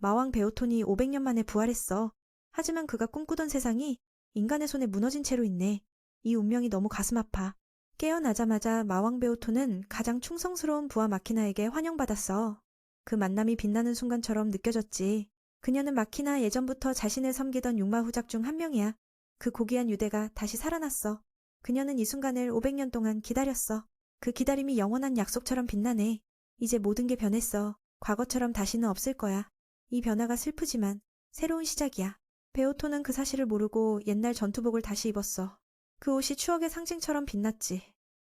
마왕 베오톤이 500년 만에 부활했어. 하지만 그가 꿈꾸던 세상이 인간의 손에 무너진 채로 있네. 이 운명이 너무 가슴 아파. 깨어나자마자 마왕 베오톤은 가장 충성스러운 부하 마키나에게 환영받았어. 그 만남이 빛나는 순간처럼 느껴졌지. 그녀는 마키나 예전부터 자신을 섬기던 육마후작 중 한 명이야. 그 고귀한 유대가 다시 살아났어. 그녀는 이 순간을 500년 동안 기다렸어. 그 기다림이 영원한 약속처럼 빛나네. 이제 모든 게 변했어. 과거처럼 다시는 없을 거야. 이 변화가 슬프지만 새로운 시작이야. 베오토는 그 사실을 모르고 옛날 전투복을 다시 입었어. 그 옷이 추억의 상징처럼 빛났지.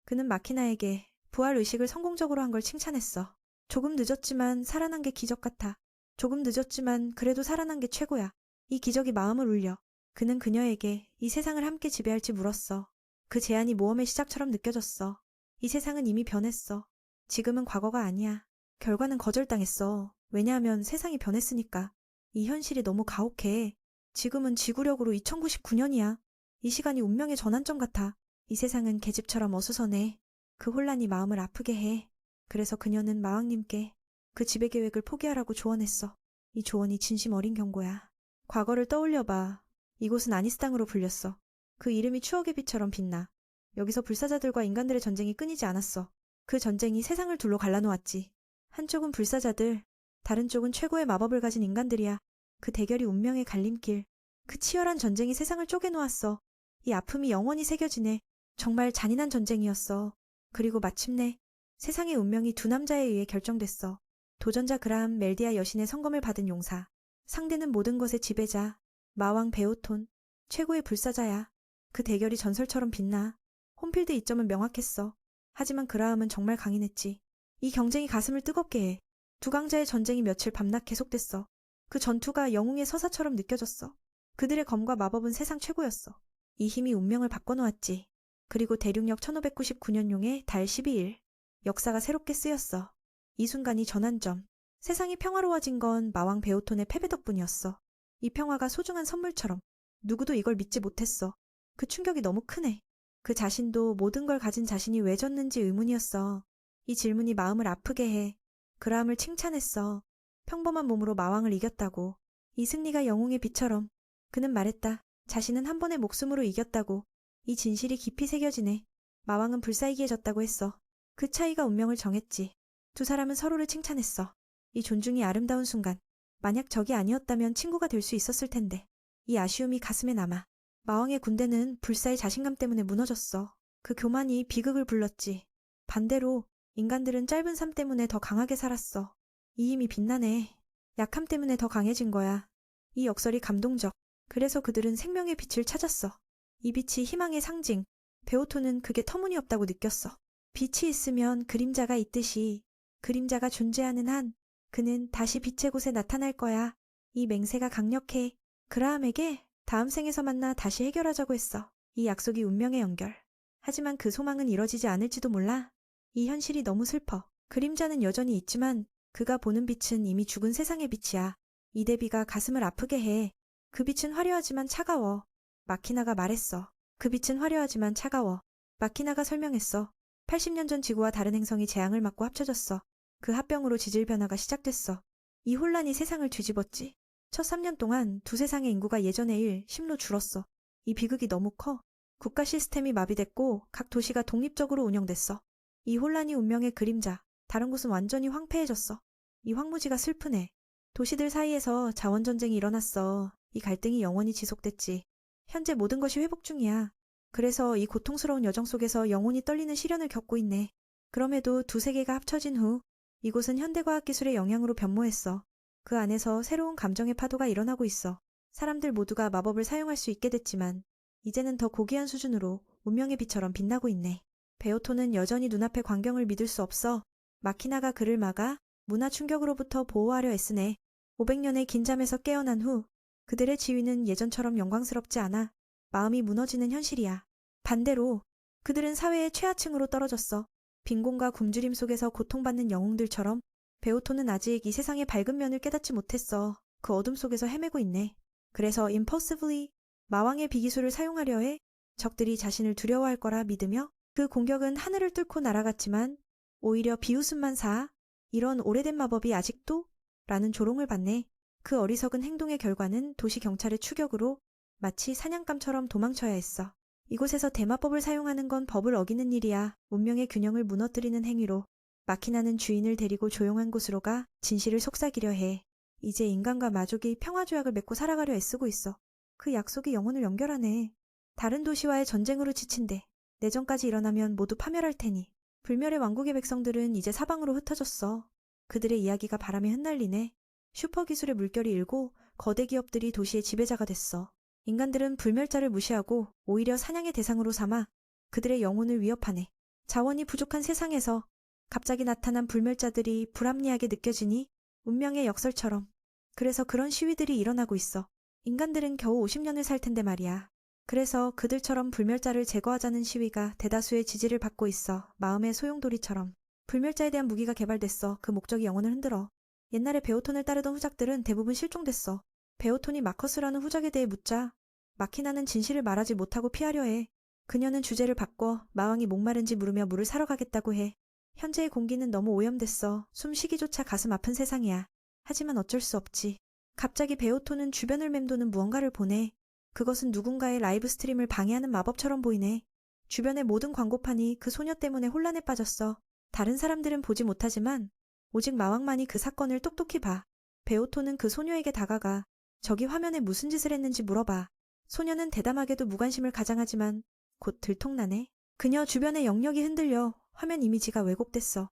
그는 마키나에게 부활 의식을 성공적으로 한 걸 칭찬했어. 조금 늦었지만 살아난 게 기적 같아. 조금 늦었지만 그래도 살아난 게 최고야. 이 기적이 마음을 울려. 그는 그녀에게 이 세상을 함께 지배할지 물었어. 그 제안이 모험의 시작처럼 느껴졌어. 이 세상은 이미 변했어. 지금은 과거가 아니야. 결과는 거절당했어. 왜냐하면 세상이 변했으니까. 이 현실이 너무 가혹해. 지금은 지구력으로 2099년이야. 이 시간이 운명의 전환점 같아. 이 세상은 계집처럼 어수선해. 그 혼란이 마음을 아프게 해. 그래서 그녀는 마왕님께 그 지배 계획을 포기하라고 조언했어. 이 조언이 진심 어린 경고야. 과거를 떠올려봐. 이곳은 아니스 땅으로 불렸어. 그 이름이 추억의 빛처럼 빛나. 여기서 불사자들과 인간들의 전쟁이 끊이지 않았어. 그 전쟁이 세상을 둘로 갈라놓았지. 한쪽은 불사자들, 다른 쪽은 최고의 마법을 가진 인간들이야. 그 대결이 운명의 갈림길. 그 치열한 전쟁이 세상을 쪼개놓았어. 이 아픔이 영원히 새겨지네. 정말 잔인한 전쟁이었어. 그리고 마침내 세상의 운명이 두 남자에 의해 결정됐어. 도전자 그라함 멜디아 여신의 성검을 받은 용사. 상대는 모든 것의 지배자. 마왕 베오톤. 최고의 불사자야. 그 대결이 전설처럼 빛나. 홈필드 이점은 명확했어. 하지만 그라함은 정말 강인했지. 이 경쟁이 가슴을 뜨겁게 해. 두 강자의 전쟁이 며칠 밤낮 계속됐어. 그 전투가 영웅의 서사처럼 느껴졌어. 그들의 검과 마법은 세상 최고였어. 이 힘이 운명을 바꿔놓았지. 그리고 대륙력 1599년용의 달 12일. 역사가 새롭게 쓰였어. 이 순간이 전환점. 세상이 평화로워진 건 마왕 베오톤의 패배 덕분이었어. 이 평화가 소중한 선물처럼. 누구도 이걸 믿지 못했어. 그 충격이 너무 크네. 그 자신도 모든 걸 가진 자신이 왜 졌는지 의문이었어. 이 질문이 마음을 아프게 해. 그라함을 칭찬했어. 평범한 몸으로 마왕을 이겼다고. 이 승리가 영웅의 빛처럼. 그는 말했다. 자신은 한 번의 목숨으로 이겼다고. 이 진실이 깊이 새겨지네. 마왕은 불사이기에 졌다고 했어. 그 차이가 운명을 정했지. 두 사람은 서로를 칭찬했어. 이 존중이 아름다운 순간. 만약 적이 아니었다면 친구가 될 수 있었을 텐데. 이 아쉬움이 가슴에 남아. 마왕의 군대는 불사의 자신감 때문에 무너졌어. 그 교만이 비극을 불렀지. 반대로 인간들은 짧은 삶 때문에 더 강하게 살았어. 이 힘이 빛나네. 약함 때문에 더 강해진 거야. 이 역설이 감동적. 그래서 그들은 생명의 빛을 찾았어. 이 빛이 희망의 상징. 베오토는 그게 터무니없다고 느꼈어. 빛이 있으면 그림자가 있듯이 그림자가 존재하는 한 그는 다시 빛의 곳에 나타날 거야. 이 맹세가 강력해. 그라함에게 다음 생에서 만나 다시 해결하자고 했어. 이 약속이 운명의 연결. 하지만 그 소망은 이뤄지지 않을지도 몰라. 이 현실이 너무 슬퍼. 그림자는 여전히 있지만 그가 보는 빛은 이미 죽은 세상의 빛이야. 이 대비가 가슴을 아프게 해. 그 빛은 화려하지만 차가워. 마키나가 말했어. 그 빛은 화려하지만 차가워. 마키나가 설명했어. 80년 전 지구와 다른 행성이 재앙을 맞고 합쳐졌어. 그 합병으로 지질 변화가 시작됐어. 이 혼란이 세상을 뒤집었지. 첫 3년 동안 두 세상의 인구가 예전의 10로 줄었어. 이 비극이 너무 커. 국가 시스템이 마비됐고 각 도시가 독립적으로 운영됐어. 이 혼란이 운명의 그림자. 다른 곳은 완전히 황폐해졌어. 이 황무지가 슬프네. 도시들 사이에서 자원전쟁이 일어났어. 이 갈등이 영원히 지속됐지. 현재 모든 것이 회복 중이야. 그래서 이 고통스러운 여정 속에서 영혼이 떨리는 시련을 겪고 있네. 그럼에도 두 세계가 합쳐진 후 이곳은 현대과학기술의 영향으로 변모했어. 그 안에서 새로운 감정의 파도가 일어나고 있어. 사람들 모두가 마법을 사용할 수 있게 됐지만 이제는 더 고귀한 수준으로 운명의 빛처럼 빛나고 있네. 베오토는 여전히 눈앞의 광경을 믿을 수 없어. 마키나가 그를 막아 문화 충격으로부터 보호하려 애쓰네. 500년의 긴 잠에서 깨어난 후 그들의 지위는 예전처럼 영광스럽지 않아. 마음이 무너지는 현실이야. 반대로 그들은 사회의 최하층으로 떨어졌어. 빈곤과 굶주림 속에서 고통받는 영웅들처럼. 베오토는 아직 이 세상의 밝은 면을 깨닫지 못했어. 그 어둠 속에서 헤매고 있네. 그래서 impulsively 마왕의 비기술을 사용하려 해. 적들이 자신을 두려워할 거라 믿으며 그 공격은 하늘을 뚫고 날아갔지만 오히려 비웃음만 사. 이런 오래된 마법이 아직도? 라는 조롱을 받네. 그 어리석은 행동의 결과는 도시 경찰의 추격으로 마치 사냥감처럼 도망쳐야 했어. 이곳에서 대마법을 사용하는 건 법을 어기는 일이야. 운명의 균형을 무너뜨리는 행위로. 마키나는 주인을 데리고 조용한 곳으로 가 진실을 속삭이려 해. 이제 인간과 마족이 평화조약을 맺고 살아가려 애쓰고 있어. 그 약속이 영혼을 연결하네. 다른 도시와의 전쟁으로 지친대. 내전까지 일어나면 모두 파멸할 테니. 불멸의 왕국의 백성들은 이제 사방으로 흩어졌어. 그들의 이야기가 바람에 흩날리네. 슈퍼기술의 물결이 일고 거대 기업들이 도시의 지배자가 됐어. 인간들은 불멸자를 무시하고 오히려 사냥의 대상으로 삼아 그들의 영혼을 위협하네. 자원이 부족한 세상에서 갑자기 나타난 불멸자들이 불합리하게 느껴지니 운명의 역설처럼. 그래서 그런 시위들이 일어나고 있어. 인간들은 겨우 50년을 살 텐데 말이야. 그래서 그들처럼 불멸자를 제거하자는 시위가 대다수의 지지를 받고 있어. 마음의 소용돌이처럼. 불멸자에 대한 무기가 개발됐어. 그 목적이 영혼을 흔들어. 옛날에 베오톤을 따르던 후작들은 대부분 실종됐어. 베오톤이 마커스라는 후작에 대해 묻자 마키나는 진실을 말하지 못하고 피하려 해. 그녀는 주제를 바꿔 마왕이 목마른지 물으며 물을 사러 가겠다고 해. 현재의 공기는 너무 오염됐어. 숨쉬기조차 가슴 아픈 세상이야. 하지만 어쩔 수 없지. 갑자기 베오톤은 주변을 맴도는 무언가를 보내. 그것은 누군가의 라이브 스트림을 방해하는 마법처럼 보이네. 주변의 모든 광고판이 그 소녀 때문에 혼란에 빠졌어. 다른 사람들은 보지 못하지만 오직 마왕만이 그 사건을 똑똑히 봐. 베오톤은 그 소녀에게 다가가 저기 화면에 무슨 짓을 했는지 물어봐. 소녀는 대담하게도 무관심을 가장하지만 곧 들통나네. 그녀 주변의 영역이 흔들려 화면 이미지가 왜곡됐어.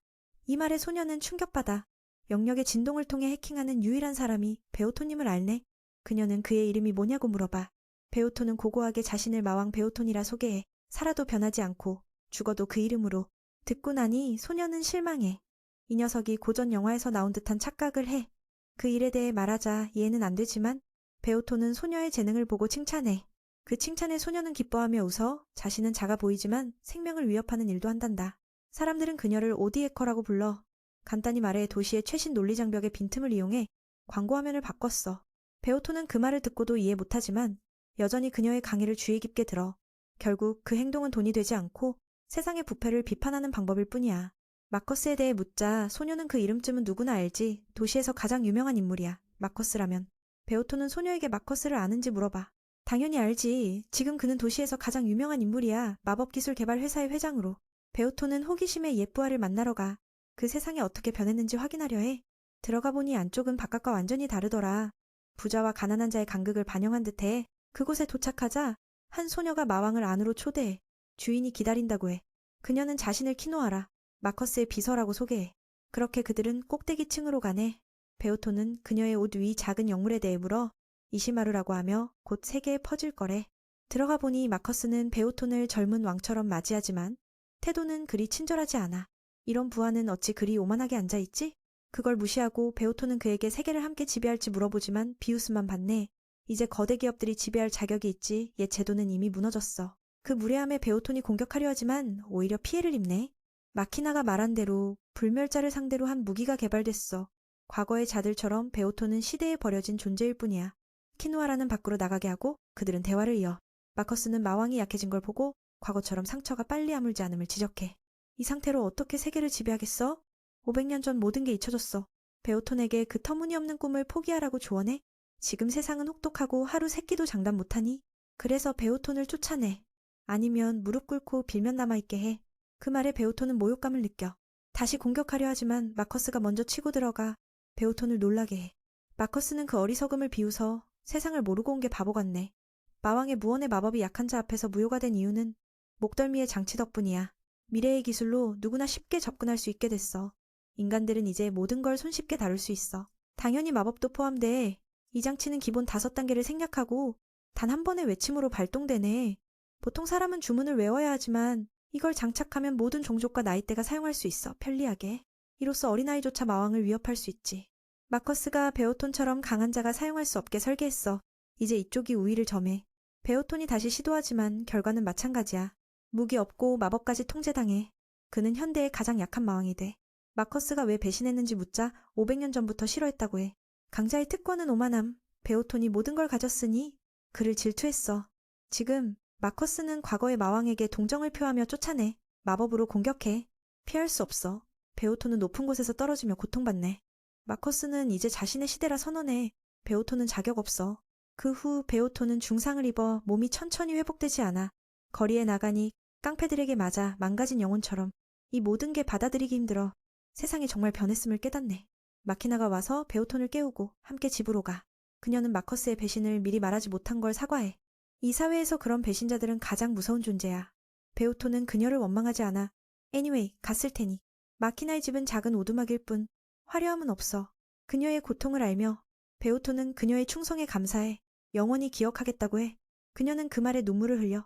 이 말에 소녀는 충격받아. 영역의 진동을 통해 해킹하는 유일한 사람이 베오톤임을 알네. 그녀는 그의 이름이 뭐냐고 물어봐. 베오톤은 고고하게 자신을 마왕 베오톤이라 소개해. 살아도 변하지 않고 죽어도 그 이름으로. 듣고 나니 소녀는 실망해. 이 녀석이 고전 영화에서 나온 듯한 착각을 해. 그 일에 대해 말하자 이해는 안 되지만 베오톤은 소녀의 재능을 보고 칭찬해. 그 칭찬에 소녀는 기뻐하며 웃어. 자신은 작아 보이지만 생명을 위협하는 일도 한단다. 사람들은 그녀를 오디에커라고 불러. 간단히 말해 도시의 최신 논리장벽의 빈틈을 이용해 광고 화면을 바꿨어. 베오톤은 그 말을 듣고도 이해 못하지만 여전히 그녀의 강의를 주의 깊게 들어. 결국 그 행동은 돈이 되지 않고 세상의 부패를 비판하는 방법일 뿐이야. 마커스에 대해 묻자 소녀는 그 이름쯤은 누구나 알지. 도시에서 가장 유명한 인물이야. 마커스라면. 베오톤은 소녀에게 마커스를 아는지 물어봐. 당연히 알지. 지금 그는 도시에서 가장 유명한 인물이야. 마법기술 개발 회사의 회장으로. 베오톤은 호기심에 옛부하를 만나러 가. 그 세상이 어떻게 변했는지 확인하려 해. 들어가 보니 안쪽은 바깥과 완전히 다르더라. 부자와 가난한 자의 간극을 반영한 듯해. 그곳에 도착하자 한 소녀가 마왕을 안으로 초대해. 주인이 기다린다고 해. 그녀는 자신을 키노아라. 마커스의 비서라고 소개해. 그렇게 그들은 꼭대기층으로 가네. 베오톤은 그녀의 옷 위 작은 영물에 대해 물어 이시마루라고 하며 곧 세계에 퍼질 거래. 들어가 보니 마커스는 베오톤을 젊은 왕처럼 맞이하지만 태도는 그리 친절하지 않아. 이런 부하는 어찌 그리 오만하게 앉아있지? 그걸 무시하고 베오톤은 그에게 세계를 함께 지배할지 물어보지만 비웃음만 받네. 이제 거대 기업들이 지배할 자격이 있지. 옛 제도는 이미 무너졌어. 그 무례함에 베오톤이 공격하려 하지만 오히려 피해를 입네. 마키나가 말한 대로 불멸자를 상대로 한 무기가 개발됐어. 과거의 자들처럼 베오톤은 시대에 버려진 존재일 뿐이야. 키누아라는 밖으로 나가게 하고 그들은 대화를 이어. 마커스는 마왕이 약해진 걸 보고 과거처럼 상처가 빨리 아물지 않음을 지적해. 이 상태로 어떻게 세계를 지배하겠어? 500년 전 모든 게 잊혀졌어. 베오톤에게 그 터무니없는 꿈을 포기하라고 조언해. 지금 세상은 혹독하고 하루 세 끼도 장담 못하니. 그래서 베오톤을 쫓아내. 아니면 무릎 꿇고 빌면 남아있게 해. 그 말에 베오톤은 모욕감을 느껴. 다시 공격하려 하지만 마커스가 먼저 치고 들어가 베오톤을 놀라게 해. 마커스는 그 어리석음을 비웃어 세상을 모르고 온 게 바보 같네. 마왕의 무언의 마법이 약한 자 앞에서 무효가 된 이유는 목덜미의 장치 덕분이야. 미래의 기술로 누구나 쉽게 접근할 수 있게 됐어. 인간들은 이제 모든 걸 손쉽게 다룰 수 있어. 당연히 마법도 포함돼. 이 장치는 기본 5단계를 생략하고 단 한 번의 외침으로 발동되네. 보통 사람은 주문을 외워야 하지만 이걸 장착하면 모든 종족과 나이대가 사용할 수 있어. 편리하게. 이로써 어린아이조차 마왕을 위협할 수 있지. 마커스가 베오톤처럼 강한 자가 사용할 수 없게 설계했어. 이제 이쪽이 우위를 점해. 베오톤이 다시 시도하지만 결과는 마찬가지야. 무기 없고 마법까지 통제당해. 그는 현대의 가장 약한 마왕이 돼. 마커스가 왜 배신했는지 묻자 500년 전부터 싫어했다고 해. 강자의 특권은 오만함. 베오톤이 모든 걸 가졌으니 그를 질투했어. 지금 마커스는 과거의 마왕에게 동정을 표하며 쫓아내. 마법으로 공격해. 피할 수 없어. 베오톤은 높은 곳에서 떨어지며 고통받네. 마커스는 이제 자신의 시대라 선언해. 베오토는 자격 없어. 그 후 베오토는 중상을 입어 몸이 천천히 회복되지 않아 거리에 나가니 깡패들에게 맞아 망가진 영혼처럼 이 모든 게 받아들이기 힘들어. 세상이 정말 변했음을 깨닫네. 마키나가 와서 베오톤을 깨우고 함께 집으로 가. 그녀는 마커스의 배신을 미리 말하지 못한 걸 사과해. 이 사회에서 그런 배신자들은 가장 무서운 존재야. 베오톤은 그녀를 원망하지 않아. Anyway, 갔을 테니. 마키나의 집은 작은 오두막일 뿐 화려함은 없어. 그녀의 고통을 알며 베오톤은 그녀의 충성에 감사해. 영원히 기억하겠다고 해. 그녀는 그 말에 눈물을 흘려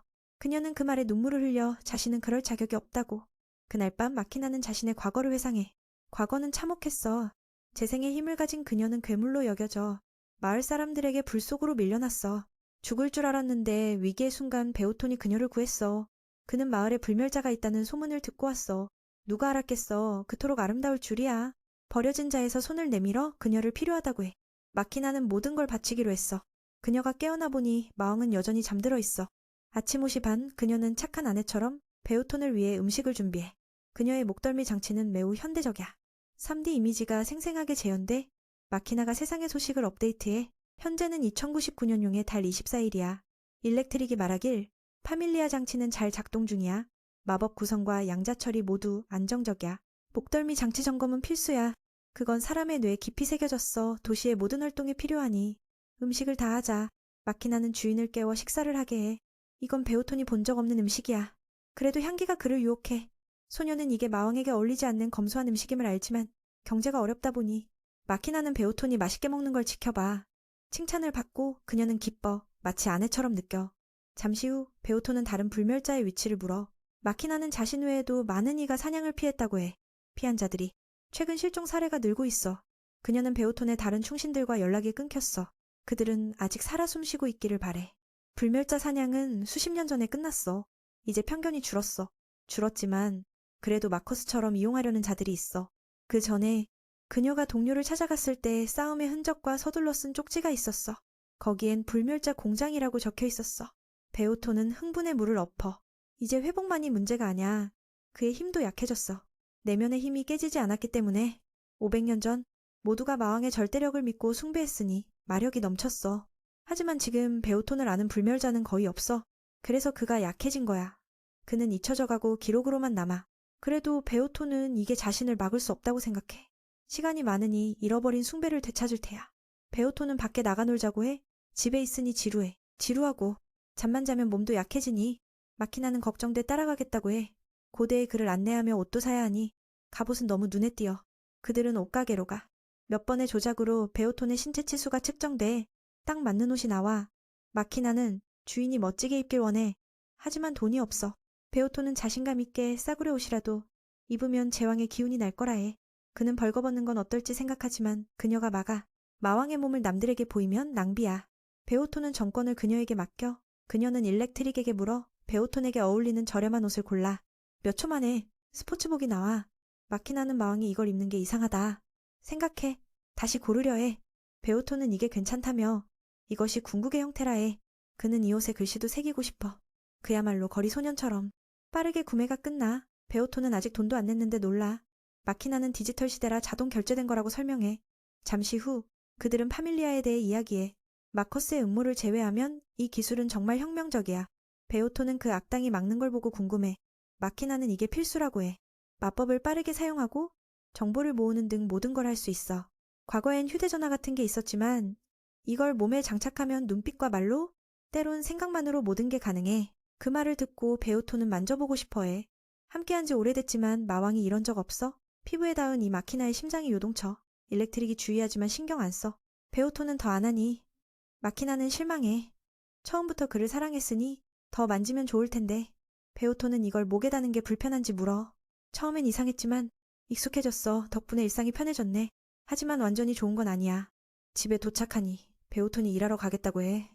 자신은 그럴 자격이 없다고. 그날 밤 마키나는 자신의 과거를 회상해. 과거는 참혹했어. 재생의 힘을 가진 그녀는 괴물로 여겨져 마을 사람들에게 불 속으로 밀려났어. 죽을 줄 알았는데 위기의 순간 베오톤이 그녀를 구했어. 그는 마을에 불멸자가 있다는 소문을 듣고 왔어. 누가 알았겠어. 그토록 아름다울 줄이야. 버려진 자에서 손을 내밀어 그녀를 필요하다고 해. 마키나는 모든 걸 바치기로 했어. 그녀가 깨어나 보니 마왕은 여전히 잠들어 있어. 아침 5시 반 그녀는 착한 아내처럼 베오톤을 위해 음식을 준비해. 그녀의 목덜미 장치는 매우 현대적이야. 3D 이미지가 생생하게 재현돼 마키나가 세상의 소식을 업데이트해. 현재는 2099년용의 달 24일이야. 일렉트릭이 말하길 파밀리아 장치는 잘 작동 중이야. 마법 구성과 양자 처리 모두 안정적이야. 목덜미 장치 점검은 필수야. 그건 사람의 뇌에 깊이 새겨졌어. 도시의 모든 활동에 필요하니. 음식을 다 하자. 마키나는 주인을 깨워 식사를 하게 해. 이건 베오톤이 본 적 없는 음식이야. 그래도 향기가 그를 유혹해. 소녀는 이게 마왕에게 어울리지 않는 검소한 음식임을 알지만 경제가 어렵다 보니 마키나는 베오톤이 맛있게 먹는 걸 지켜봐. 칭찬을 받고 그녀는 기뻐. 마치 아내처럼 느껴. 잠시 후 베오톤은 다른 불멸자의 위치를 물어. 마키나는 자신 외에도 많은 이가 사냥을 피했다고 해. 피한 자들이. 최근 실종 사례가 늘고 있어. 그녀는 베오톤의 다른 충신들과 연락이 끊겼어. 그들은 아직 살아 숨쉬고 있기를 바래. 불멸자 사냥은 수십 년 전에 끝났어. 이제 편견이 줄었지만 그래도 마커스처럼 이용하려는 자들이 있어. 그 전에 그녀가 동료를 찾아갔을 때 싸움의 흔적과 서둘러 쓴 쪽지가 있었어. 거기엔 불멸자 공장이라고 적혀 있었어. 베오토는 흥분의 물을 엎어. 이제 회복만이 문제가 아니야. 그의 힘도 약해졌어. 내면의 힘이 깨지지 않았기 때문에 500년 전 모두가 마왕의 절대력을 믿고 숭배했으니 마력이 넘쳤어. 하지만 지금 베오톤을 아는 불멸자는 거의 없어. 그래서 그가 약해진 거야. 그는 잊혀져가고 기록으로만 남아. 그래도 베오톤은 이게 자신을 막을 수 없다고 생각해. 시간이 많으니 잃어버린 숭배를 되찾을 테야. 베오톤은 밖에 나가 놀자고 해. 집에 있으니 지루해. 지루하고 잠만 자면 몸도 약해지니 마키나는 걱정돼 따라가겠다고 해. 고대의 그를 안내하며 옷도 사야 하니 갑옷은 너무 눈에 띄어. 그들은 옷가게로 가. 몇 번의 조작으로 베오톤의 신체 치수가 측정돼. 딱 맞는 옷이 나와. 마키나는 주인이 멋지게 입길 원해. 하지만 돈이 없어. 베오톤은 자신감 있게 싸구려 옷이라도 입으면 제왕의 기운이 날 거라 해. 그는 벌거벗는 건 어떨지 생각하지만 그녀가 막아. 마왕의 몸을 남들에게 보이면 낭비야. 베오톤은 정권을 그녀에게 맡겨. 그녀는 일렉트릭에게 물어 베오톤에게 어울리는 저렴한 옷을 골라. 몇 초 만에 스포츠복이 나와. 마키나는 마왕이 이걸 입는 게 이상하다. 생각해. 다시 고르려 해. 베오톤은 이게 괜찮다며. 이것이 궁극의 형태라 해. 그는 이 옷에 글씨도 새기고 싶어. 그야말로 거리 소년처럼. 빠르게 구매가 끝나. 베오톤은 아직 돈도 안 냈는데 놀라. 마키나는 디지털 시대라 자동 결제된 거라고 설명해. 잠시 후 그들은 파밀리아에 대해 이야기해. 마커스의 음모를 제외하면 이 기술은 정말 혁명적이야. 베오톤은 그 악당이 막는 걸 보고 궁금해. 마키나는 이게 필수라고 해. 마법을 빠르게 사용하고 정보를 모으는 등 모든 걸 할 수 있어. 과거엔 휴대전화 같은 게 있었지만 이걸 몸에 장착하면 눈빛과 말로 때론 생각만으로 모든 게 가능해. 그 말을 듣고 베오톤은 만져보고 싶어해. 함께한 지 오래됐지만 마왕이 이런 적 없어? 피부에 닿은 이 마키나의 심장이 요동쳐. 일렉트릭이 주의하지만 신경 안 써. 베오톤은 더 안 하니. 마키나는 실망해. 처음부터 그를 사랑했으니 더 만지면 좋을 텐데. 베오톤은 이걸 목에 다는 게 불편한지 물어. 처음엔 이상했지만 익숙해졌어. 덕분에 일상이 편해졌네. 하지만 완전히 좋은 건 아니야. 집에 도착하니 베오톤이 일하러 가겠다고 해.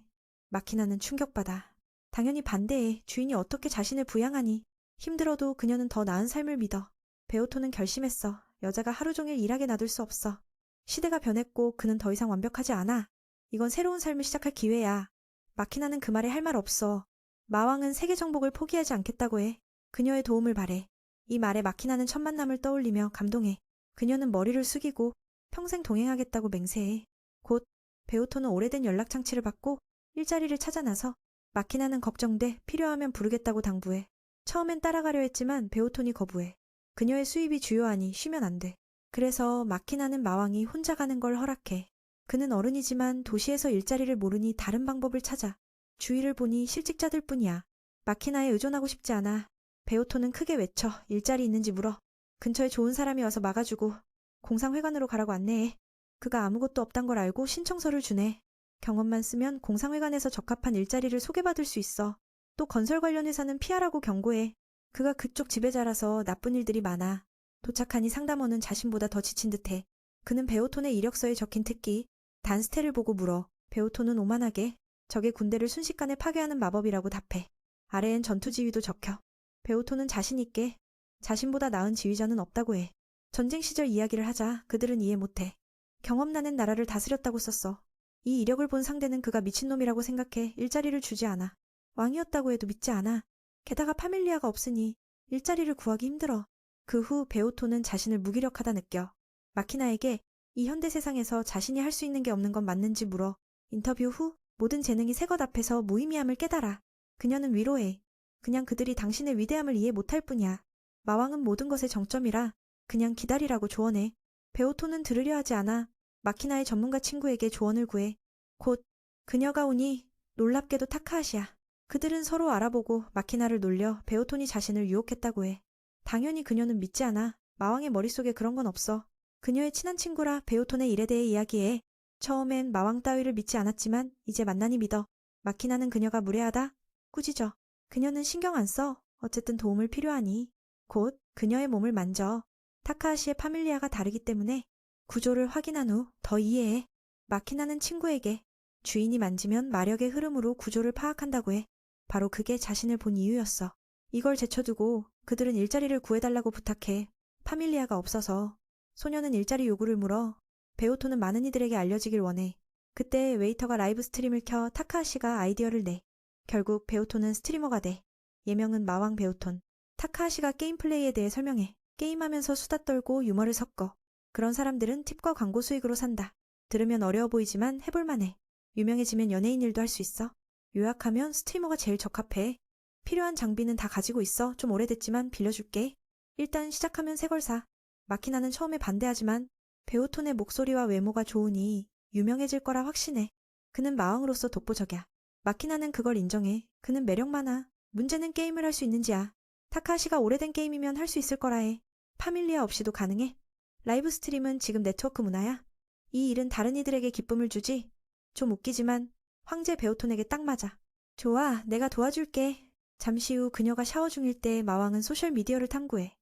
마키나는 충격받아. 당연히 반대해. 주인이 어떻게 자신을 부양하니. 힘들어도 그녀는 더 나은 삶을 믿어. 베오톤은 결심했어. 여자가 하루 종일 일하게 놔둘 수 없어. 시대가 변했고 그는 더 이상 완벽하지 않아. 이건 새로운 삶을 시작할 기회야. 마키나는 그 말에 할 말 없어. 마왕은 세계 정복을 포기하지 않겠다고 해. 그녀의 도움을 바래. 이 말에 마키나는 첫 만남을 떠올리며 감동해. 그녀는 머리를 숙이고 평생 동행하겠다고 맹세해. 곧 배우토는 오래된 연락장치를 받고 일자리를 찾아 나서 마키나는 걱정돼 필요하면 부르겠다고 당부해. 처음엔 따라가려 했지만 배우톤이 거부해. 그녀의 수입이 주요하니 쉬면 안 돼. 그래서 마키나는 마왕이 혼자 가는 걸 허락해. 그는 어른이지만 도시에서 일자리를 모르니 다른 방법을 찾아. 주위를 보니 실직자들 뿐이야. 마키나에 의존하고 싶지 않아. 배우토는 크게 외쳐 일자리 있는지 물어. 근처에 좋은 사람이 와서 막아주고 공상회관으로 가라고 안내해. 그가 아무것도 없단 걸 알고 신청서를 주네. 경험만 쓰면 공상회관에서 적합한 일자리를 소개받을 수 있어. 또 건설 관련 회사는 피하라고 경고해. 그가 그쪽 지배자라서 나쁜 일들이 많아. 도착하니 상담원은 자신보다 더 지친 듯해. 그는 배우톤의 이력서에 적힌 특기 단스테를 보고 물어. 배우톤은 오만하게 적의 군대를 순식간에 파괴하는 마법이라고 답해. 아래엔 전투 지휘도 적혀. 배우톤은 자신 있게 자신보다 나은 지휘자는 없다고 해. 전쟁 시절 이야기를 하자 그들은 이해 못해. 경험나는 나라를 다스렸다고 썼어. 이 이력을 본 상대는 그가 미친놈이라고 생각해 일자리를 주지 않아. 왕이었다고 해도 믿지 않아. 게다가 파밀리아가 없으니 일자리를 구하기 힘들어. 그 후 배우토는 자신을 무기력하다 느껴. 마키나에게 이 현대 세상에서 자신이 할 수 있는 게 없는 건 맞는지 물어. 인터뷰 후 모든 재능이 새 것 앞에서 무의미함을 깨달아. 그녀는 위로해. 그냥 그들이 당신의 위대함을 이해 못할 뿐이야. 마왕은 모든 것의 정점이라 그냥 기다리라고 조언해. 배우토는 들으려 하지 않아. 마키나의 전문가 친구에게 조언을 구해. 곧 그녀가 오니 놀랍게도 타카하시야. 그들은 서로 알아보고 마키나를 놀려 배우톤이 자신을 유혹했다고 해. 당연히 그녀는 믿지 않아. 마왕의 머릿속에 그런 건 없어. 그녀의 친한 친구라 배우톤의 일에 대해 이야기해. 처음엔 마왕 따위를 믿지 않았지만 이제 만나니 믿어. 마키나는 그녀가 무례하다? 꾸짖어. 그녀는 신경 안 써. 어쨌든 도움을 필요하니. 곧 그녀의 몸을 만져. 타카하시의 파밀리아가 다르기 때문에 구조를 확인한 후 더 이해해. 마키나는 친구에게 주인이 만지면 마력의 흐름으로 구조를 파악한다고 해. 바로 그게 자신을 본 이유였어. 이걸 제쳐두고 그들은 일자리를 구해달라고 부탁해. 파밀리아가 없어서. 소녀는 일자리 요구를 물어. 배우토는 많은 이들에게 알려지길 원해. 그때 웨이터가 라이브 스트림을 켜 타카하시가 아이디어를 내. 결국 배우토는 스트리머가 돼. 예명은 마왕 배우톤. 타카하시가 게임 플레이에 대해 설명해. 게임하면서 수다 떨고 유머를 섞어. 그런 사람들은 팁과 광고 수익으로 산다. 들으면 어려워 보이지만 해볼만해. 유명해지면 연예인 일도 할 수 있어. 요약하면 스트리머가 제일 적합해. 필요한 장비는 다 가지고 있어. 좀 오래됐지만 빌려줄게. 일단 시작하면 새 걸 사. 마키나는 처음에 반대하지만 배우톤의 목소리와 외모가 좋으니 유명해질 거라 확신해. 그는 마왕으로서 독보적이야. 마키나는 그걸 인정해. 그는 매력 많아. 문제는 게임을 할 수 있는지야. 타카하시가 오래된 게임이면 할 수 있을 거라 해. 파밀리아 없이도 가능해. 라이브 스트림은 지금 네트워크 문화야. 이 일은 다른 이들에게 기쁨을 주지. 좀 웃기지만 황제 배우톤에게 딱 맞아. 좋아, 내가 도와줄게. 잠시 후 그녀가 샤워 중일 때 마왕은 소셜미디어를 탐구해.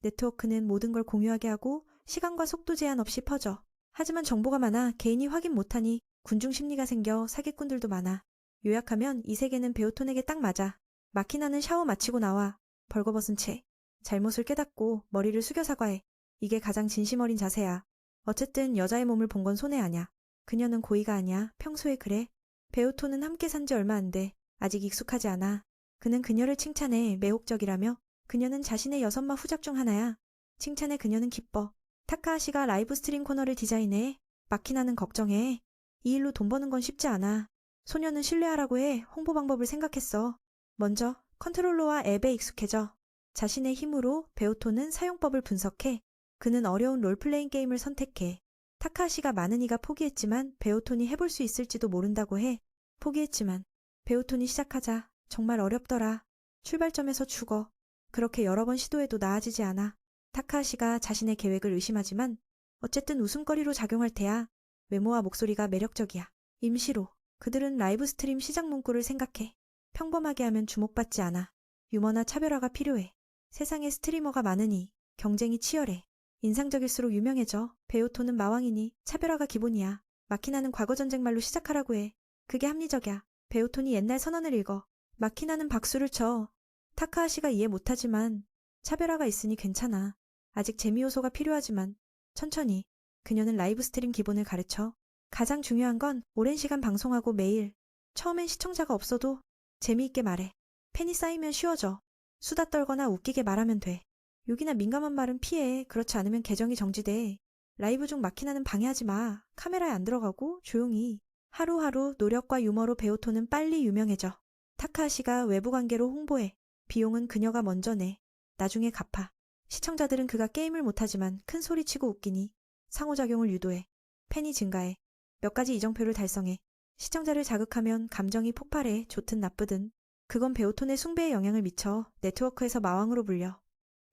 네트워크는 모든 걸 공유하게 하고 시간과 속도 제한 없이 퍼져. 하지만 정보가 많아 개인이 확인 못하니 군중 심리가 생겨 사기꾼들도 많아. 요약하면 이 세계는 배우톤에게 딱 맞아. 마키나는 샤워 마치고 나와. 벌거벗은 채. 잘못을 깨닫고 머리를 숙여 사과해. 이게 가장 진심 어린 자세야. 어쨌든 여자의 몸을 본 건 손해 아냐. 그녀는 고의가 아니야. 평소에 그래. 배우톤은 함께 산 지 얼마 안 돼. 아직 익숙하지 않아. 그는 그녀를 칭찬해. 매혹적이라며. 그녀는 자신의 6마 후작 중 하나야. 칭찬에 그녀는 기뻐. 타카하시가 라이브 스트림 코너를 디자인해. 마키나는 걱정해. 이 일로 돈 버는 건 쉽지 않아. 소녀는 신뢰하라고 해. 홍보 방법을 생각했어. 먼저 컨트롤러와 앱에 익숙해져. 자신의 힘으로 배우톤은 사용법을 분석해. 그는 어려운 롤플레잉 게임을 선택해. 타카하시가 많은 이가 포기했지만 배우톤이 해볼 수 있을지도 모른다고 해. 포기했지만 배우톤이 시작하자. 정말 어렵더라. 출발점에서 죽어. 그렇게 여러 번 시도해도 나아지지 않아. 타카하시가 자신의 계획을 의심하지만 어쨌든 웃음거리로 작용할 테야. 외모와 목소리가 매력적이야. 임시로 그들은 라이브 스트림 시작 문구를 생각해. 평범하게 하면 주목받지 않아. 유머나 차별화가 필요해. 세상에 스트리머가 많으니 경쟁이 치열해. 인상적일수록 유명해져. 배우톤은 마왕이니 차별화가 기본이야. 마키나는 과거 전쟁말로 시작하라고 해. 그게 합리적이야. 배우톤이 옛날 선언을 읽어. 마키나는 박수를 쳐. 타카하시가 이해 못하지만 차별화가 있으니 괜찮아. 아직 재미 요소가 필요하지만 천천히. 그녀는 라이브 스트림 기본을 가르쳐. 가장 중요한 건 오랜 시간 방송하고 매일. 처음엔 시청자가 없어도 재미있게 말해. 팬이 쌓이면 쉬워져. 수다 떨거나 웃기게 말하면 돼. 욕이나 민감한 말은 피해. 그렇지 않으면 계정이 정지돼. 라이브 중 마키나는 방해하지 마. 카메라에 안 들어가고 조용히. 하루하루 노력과 유머로 베오토는 빨리 유명해져. 타카하시가 외부 관계로 홍보해. 비용은 그녀가 먼저 내. 나중에 갚아. 시청자들은 그가 게임을 못하지만 큰 소리치고 웃기니 상호작용을 유도해. 팬이 증가해. 몇 가지 이정표를 달성해. 시청자를 자극하면 감정이 폭발해. 좋든 나쁘든. 그건 베오톤의 숭배에 영향을 미쳐 네트워크에서 마왕으로 불려.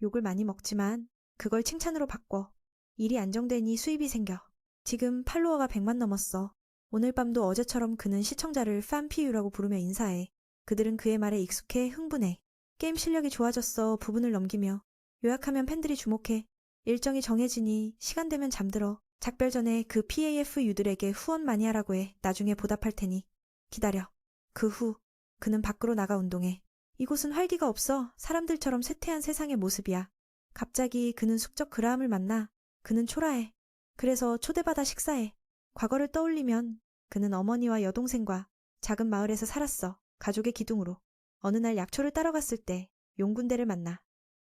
욕을 많이 먹지만 그걸 칭찬으로 바꿔. 일이 안정되니 수입이 생겨. 지금 팔로워가 100만 넘었어. 오늘 밤도 어제처럼 그는 시청자를 팜피유라고 부르며 인사해. 그들은 그의 말에 익숙해 흥분해. 게임 실력이 좋아졌어 부분을 넘기며. 요약하면 팬들이 주목해. 일정이 정해지니 시간 되면 잠들어. 작별 전에 그 PAFU들에게 후원 많이 하라고 해. 나중에 보답할 테니. 기다려. 그 후 그는 밖으로 나가 운동해. 이곳은 활기가 없어. 사람들처럼 쇠퇴한 세상의 모습이야. 갑자기 그는 숙적 그라함을 만나. 그는 초라해. 그래서 초대받아 식사해. 과거를 떠올리면 그는 어머니와 여동생과 작은 마을에서 살았어. 가족의 기둥으로. 어느 날 약초를 따러 갔을 때 용군대를 만나.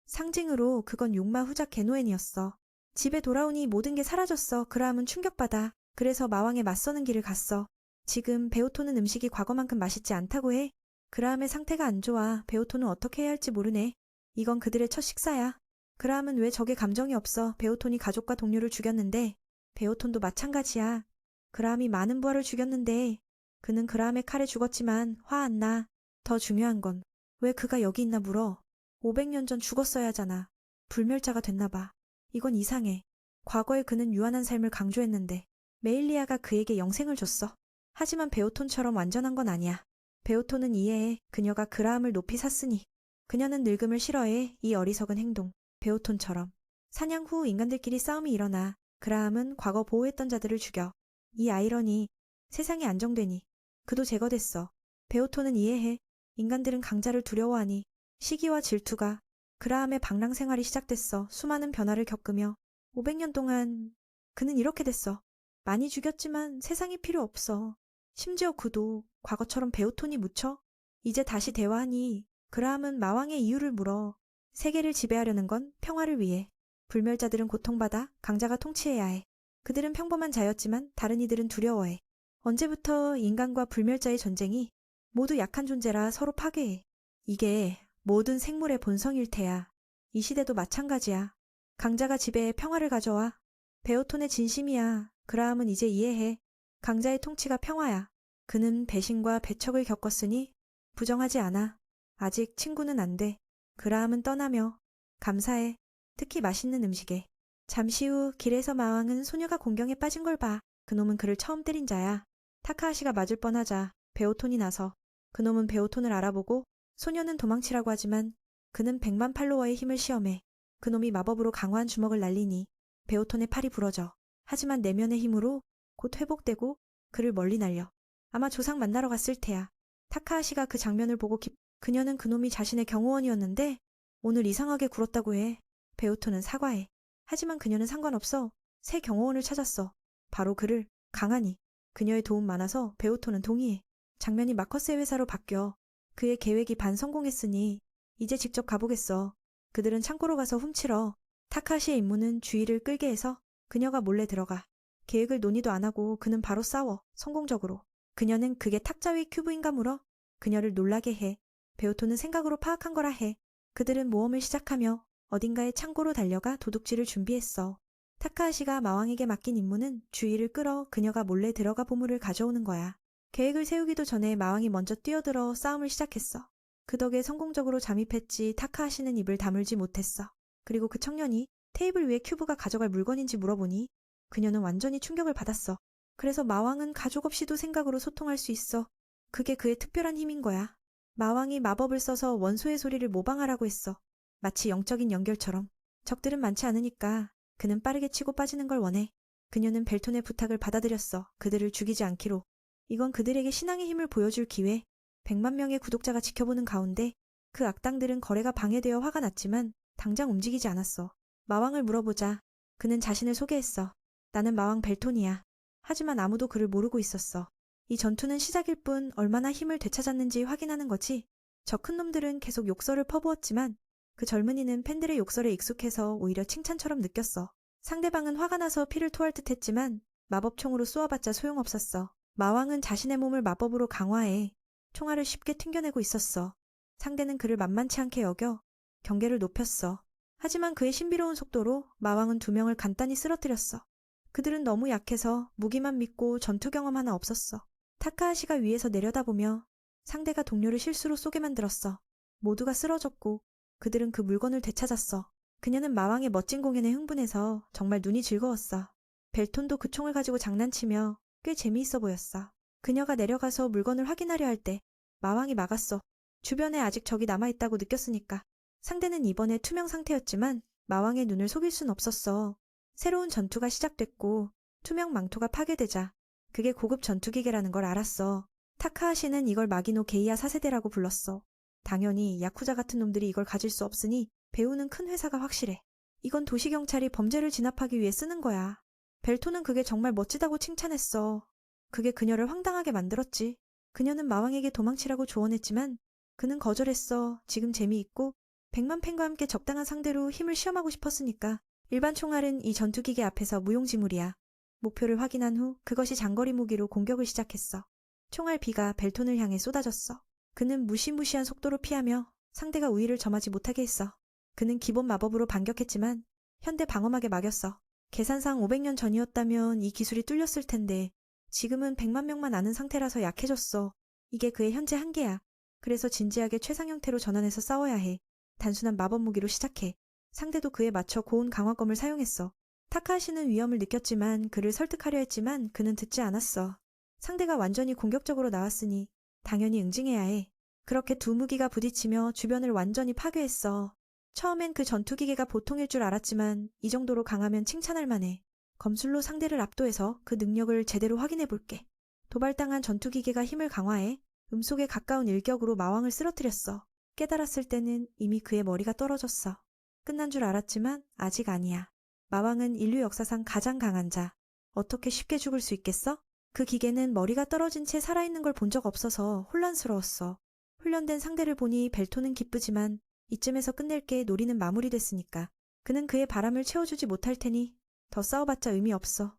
상징으로 그건 용마 후작 게노엔이었어. 집에 돌아오니 모든 게 사라졌어. 그라함은 충격받아. 그래서 마왕에 맞서는 길을 갔어. 지금 베오토는 음식이 과거만큼 맛있지 않다고 해. 그라함의 상태가 안 좋아. 베오토는 어떻게 해야 할지 모르네. 이건 그들의 첫 식사야. 그라함은 왜 적에 감정이 없어. 베오톤이 가족과 동료를 죽였는데 베오톤도 마찬가지야. 그라함이 많은 부하를 죽였는데 그는 그라함의 칼에 죽었지만 화 안 나. 더 중요한 건 왜 그가 여기 있나 물어. 500년 전 죽었어야 하잖아. 불멸자가 됐나 봐. 이건 이상해. 과거에 그는 유한한 삶을 강조했는데 메일리아가 그에게 영생을 줬어. 하지만 베오톤처럼 완전한 건 아니야. 베오톤은 이해해. 그녀가 그라함을 높이 샀으니. 그녀는 늙음을 싫어해. 이 어리석은 행동. 베오톤처럼. 사냥 후 인간들끼리 싸움이 일어나. 그라함은 과거 보호했던 자들을 죽여. 이 아이러니. 세상이 안정되니. 그도 제거됐어. 베오톤은 이해해. 인간들은 강자를 두려워하니. 시기와 질투가. 그라함의 방랑 생활이 시작됐어. 수많은 변화를 겪으며 500년 동안 그는 이렇게 됐어. 많이 죽였지만 세상이 필요 없어. 심지어 그도 과거처럼 베오톤이 묻혀? 이제 다시 대화하니 그라함은 마왕의 이유를 물어. 세계를 지배하려는 건 평화를 위해. 불멸자들은 고통받아 강자가 통치해야 해. 그들은 평범한 자였지만 다른 이들은 두려워해. 언제부터 인간과 불멸자의 전쟁이 모두 약한 존재라 서로 파괴해. 이게 모든 생물의 본성일 테야. 이 시대도 마찬가지야. 강자가 지배해 평화를 가져와. 베오톤의 진심이야. 그라함은 이제 이해해. 강자의 통치가 평화야. 그는 배신과 배척을 겪었으니 부정하지 않아. 아직 친구는 안 돼. 그라함은 떠나며 감사해. 특히 맛있는 음식에. 잠시 후 길에서 마왕은 소녀가 공경에 빠진 걸 봐. 그놈은 그를 처음 때린 자야. 타카하시가 맞을 뻔하자 베오톤이 나서 그놈은 베오톤을 알아보고 소녀는 도망치라고 하지만 그는 100만 팔로워의 힘을 시험해. 그놈이 마법으로 강화한 주먹을 날리니 베오톤의 팔이 부러져. 하지만 내면의 힘으로 곧 회복되고 그를 멀리 날려. 아마 조상 만나러 갔을 테야. 타카하시가 그 장면을 보고 그녀는 그놈이 자신의 경호원이었는데 오늘 이상하게 굴었다고 해. 베오톤은 사과해. 하지만 그녀는 상관없어. 새 경호원을 찾았어. 바로 그를. 강하니. 그녀의 도움 많아서 베오톤은 동의해. 장면이 마커스의 회사로 바뀌어. 그의 계획이 반 성공했으니 이제 직접 가보겠어. 그들은 창고로 가서 훔치러. 타카시의 임무는 주의를 끌게 해서 그녀가 몰래 들어가. 계획을 논의도 안 하고 그는 바로 싸워. 성공적으로. 그녀는 그게 탁자 위 큐브인가 물어. 그녀를 놀라게 해. 베오톤은 생각으로 파악한 거라 해. 그들은 모험을 시작하며 어딘가의 창고로 달려가 도둑질을 준비했어. 타카하시가 마왕에게 맡긴 임무는 주의를 끌어 그녀가 몰래 들어가 보물을 가져오는 거야. 계획을 세우기도 전에 마왕이 먼저 뛰어들어 싸움을 시작했어. 그 덕에 성공적으로 잠입했지 타카하시는 입을 다물지 못했어. 그리고 그 청년이 테이블 위에 큐브가 가져갈 물건인지 물어보니 그녀는 완전히 충격을 받았어. 그래서 마왕은 가족 없이도 생각으로 소통할 수 있어. 그게 그의 특별한 힘인 거야. 마왕이 마법을 써서 원소의 소리를 모방하라고 했어. 마치 영적인 연결처럼. 적들은 많지 않으니까 그는 빠르게 치고 빠지는 걸 원해. 그녀는 벨톤의 부탁을 받아들였어. 그들을 죽이지 않기로. 이건 그들에게 신앙의 힘을 보여줄 기회. 100만 명의 구독자가 지켜보는 가운데 그 악당들은 거래가 방해되어 화가 났지만 당장 움직이지 않았어. 마왕을 물어보자. 그는 자신을 소개했어. 나는 마왕 벨톤이야. 하지만 아무도 그를 모르고 있었어. 이 전투는 시작일 뿐 얼마나 힘을 되찾았는지 확인하는 거지. 저 큰 놈들은 계속 욕설을 퍼부었지만 그 젊은이는 팬들의 욕설에 익숙해서 오히려 칭찬처럼 느꼈어. 상대방은 화가 나서 피를 토할 듯 했지만 마법총으로 쏘아봤자 소용없었어. 마왕은 자신의 몸을 마법으로 강화해 총알을 쉽게 튕겨내고 있었어. 상대는 그를 만만치 않게 여겨 경계를 높였어. 하지만 그의 신비로운 속도로 마왕은 2명을 간단히 쓰러뜨렸어. 그들은 너무 약해서 무기만 믿고 전투 경험 하나 없었어. 타카하시가 위에서 내려다보며 상대가 동료를 실수로 쏘게 만들었어. 모두가 쓰러졌고 그들은 그 물건을 되찾았어. 그녀는 마왕의 멋진 공연에 흥분해서 정말 눈이 즐거웠어. 벨톤도 그 총을 가지고 장난치며 꽤 재미있어 보였어. 그녀가 내려가서 물건을 확인하려 할 때 마왕이 막았어. 주변에 아직 적이 남아있다고 느꼈으니까. 상대는 이번에 투명 상태였지만 마왕의 눈을 속일 순 없었어. 새로운 전투가 시작됐고 투명 망토가 파괴되자 그게 고급 전투기계라는 걸 알았어. 타카하시는 이걸 마기노 게이아 4세대라고 불렀어. 당연히 야쿠자 같은 놈들이 이걸 가질 수 없으니 배우는 큰 회사가 확실해. 이건 도시경찰이 범죄를 진압하기 위해 쓰는 거야. 벨토는 그게 정말 멋지다고 칭찬했어. 그게 그녀를 황당하게 만들었지. 그녀는 마왕에게 도망치라고 조언했지만 그는 거절했어. 지금 재미있고 100만 팬과 함께 적당한 상대로 힘을 시험하고 싶었으니까. 일반 총알은 이 전투기계 앞에서 무용지물이야. 목표를 확인한 후 그것이 장거리 무기로 공격을 시작했어. 총알 비가 벨톤을 향해 쏟아졌어. 그는 무시무시한 속도로 피하며 상대가 우위를 점하지 못하게 했어. 그는 기본 마법으로 반격했지만 현대 방어막에 막였어. 계산상 500년 전이었다면 이 기술이 뚫렸을 텐데 지금은 100만 명만 아는 상태라서 약해졌어. 이게 그의 현재 한계야. 그래서 진지하게 최상 형태로 전환해서 싸워야 해. 단순한 마법 무기로 시작해. 상대도 그에 맞춰 고운 강화검을 사용했어. 타카하시는 위험을 느꼈지만 그를 설득하려 했지만 그는 듣지 않았어. 상대가 완전히 공격적으로 나왔으니 당연히 응징해야 해. 그렇게 두 무기가 부딪히며 주변을 완전히 파괴했어. 처음엔 그 전투기계가 보통일 줄 알았지만 이 정도로 강하면 칭찬할 만해. 검술로 상대를 압도해서 그 능력을 제대로 확인해 볼게. 도발당한 전투기계가 힘을 강화해 음속에 가까운 일격으로 마왕을 쓰러뜨렸어. 깨달았을 때는 이미 그의 머리가 떨어졌어. 끝난 줄 알았지만 아직 아니야. 마왕은 인류 역사상 가장 강한 자. 어떻게 쉽게 죽을 수 있겠어? 그 기계는 머리가 떨어진 채 살아있는 걸 본 적 없어서 혼란스러웠어. 훈련된 상대를 보니 벨토는 기쁘지만 이쯤에서 끝낼게 놀이는 마무리됐으니까. 그는 그의 바람을 채워주지 못할 테니 더 싸워봤자 의미 없어.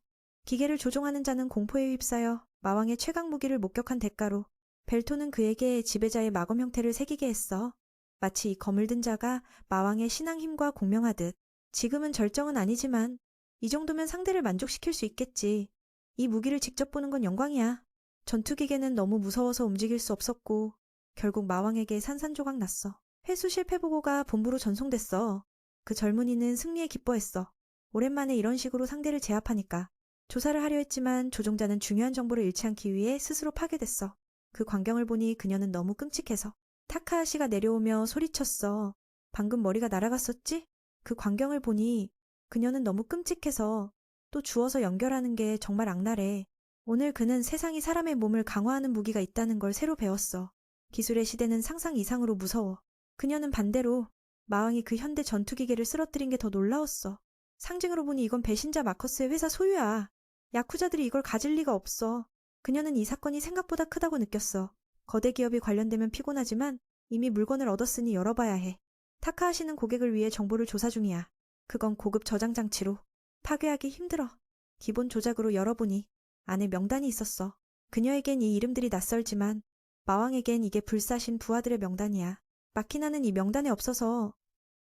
기계를 조종하는 자는 공포에 휩싸여 마왕의 최강 무기를 목격한 대가로 벨토는 그에게 지배자의 마검 형태를 새기게 했어. 마치 이 검을 든 자가 마왕의 신앙 힘과 공명하듯. 지금은 절정은 아니지만 이 정도면 상대를 만족시킬 수 있겠지. 이 무기를 직접 보는 건 영광이야. 전투기계는 너무 무서워서 움직일 수 없었고 결국 마왕에게 산산조각 났어. 회수 실패 보고가 본부로 전송됐어. 그 젊은이는 승리에 기뻐했어. 오랜만에 이런 식으로 상대를 제압하니까. 조사를 하려 했지만 조종자는 중요한 정보를 잃지 않기 위해 스스로 파괴됐어. 그 광경을 보니 그녀는 너무 끔찍해서. 타카하시가 내려오며 소리쳤어. 방금 머리가 날아갔었지? 그 광경을 보니 그녀는 너무 끔찍해서 또 주워서 연결하는 게 정말 악랄해. 오늘 그는 세상이 사람의 몸을 강화하는 무기가 있다는 걸 새로 배웠어. 기술의 시대는 상상 이상으로 무서워. 그녀는 반대로 마왕이 그 현대 전투기계를 쓰러뜨린 게 더 놀라웠어. 상징으로 보니 이건 배신자 마커스의 회사 소유야. 야쿠자들이 이걸 가질 리가 없어. 그녀는 이 사건이 생각보다 크다고 느꼈어. 거대 기업이 관련되면 피곤하지만 이미 물건을 얻었으니 열어봐야 해. 타카하시는 고객을 위해 정보를 조사 중이야. 그건 고급 저장 장치로. 파괴하기 힘들어. 기본 조작으로 열어보니 안에 명단이 있었어. 그녀에겐 이 이름들이 낯설지만 마왕에겐 이게 불사신 부하들의 명단이야. 마키나는 이 명단에 없어서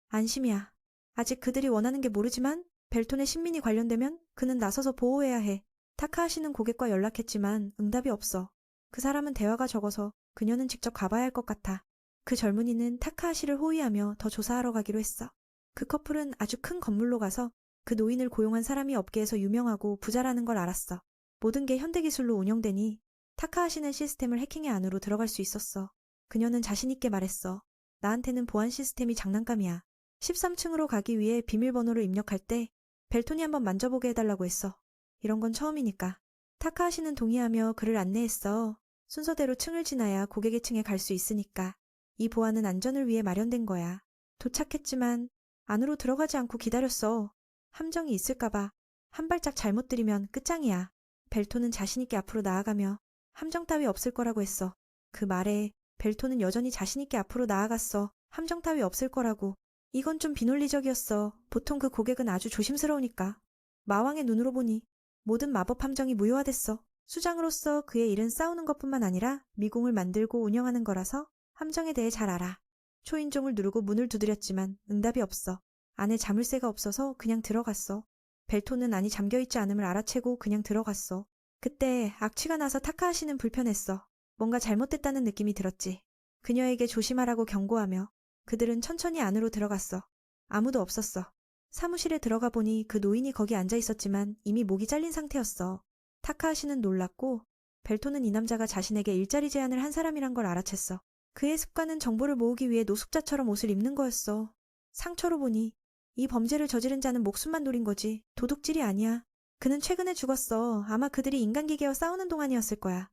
안심이야. 아직 그들이 원하는 게 모르지만 벨톤의 신민이 관련되면 그는 나서서 보호해야 해. 타카하시는 고객과 연락했지만 응답이 없어. 그 사람은 대화가 적어서 그녀는 직접 가봐야 할 것 같아. 그 젊은이는 타카하시를 호위하며 더 조사하러 가기로 했어. 그 커플은 아주 큰 건물로 가서 그 노인을 고용한 사람이 업계에서 유명하고 부자라는 걸 알았어. 모든 게 현대기술로 운영되니 타카하시는 시스템을 해킹해 안으로 들어갈 수 있었어. 그녀는 자신있게 말했어. 나한테는 보안 시스템이 장난감이야. 13층으로 가기 위해 비밀번호를 입력할 때 벨톤이 한번 만져보게 해달라고 했어. 이런 건 처음이니까. 타카하시는 동의하며 그를 안내했어. 순서대로 층을 지나야 고객의 층에 갈 수 있으니까. 이 보안은 안전을 위해 마련된 거야. 도착했지만 안으로 들어가지 않고 기다렸어. 함정이 있을까봐. 한 발짝 잘못 들이면 끝장이야. 벨톤은 자신있게 앞으로 나아가며 함정 따위 없을 거라고 했어. 그 말에 벨톤은 여전히 자신있게 앞으로 나아갔어. 함정 따위 없을 거라고. 이건 좀 비논리적이었어. 보통 그 고객은 아주 조심스러우니까. 마왕의 눈으로 보니 모든 마법 함정이 무효화됐어. 수장으로서 그의 일은 싸우는 것뿐만 아니라 미궁을 만들고 운영하는 거라서 함정에 대해 잘 알아. 초인종을 누르고 문을 두드렸지만 응답이 없어. 안에 자물쇠가 없어서 그냥 들어갔어. 벨토는 안이 잠겨있지 않음을 알아채고 그냥 들어갔어. 그때 악취가 나서 타카하시는 불편했어. 뭔가 잘못됐다는 느낌이 들었지. 그녀에게 조심하라고 경고하며 그들은 천천히 안으로 들어갔어. 아무도 없었어. 사무실에 들어가 보니 그 노인이 거기 앉아 있었지만 이미 목이 잘린 상태였어. 타카하시는 놀랐고 벨토는 이 남자가 자신에게 일자리 제안을 한 사람이란 걸 알아챘어. 그의 습관은 정보를 모으기 위해 노숙자처럼 옷을 입는 거였어. 상처로 보니 이 범죄를 저지른 자는 목숨만 노린 거지 도둑질이 아니야. 그는 최근에 죽었어. 아마 그들이 인간기계와 싸우는 동안이었을 거야.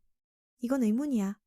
이건 의문이야.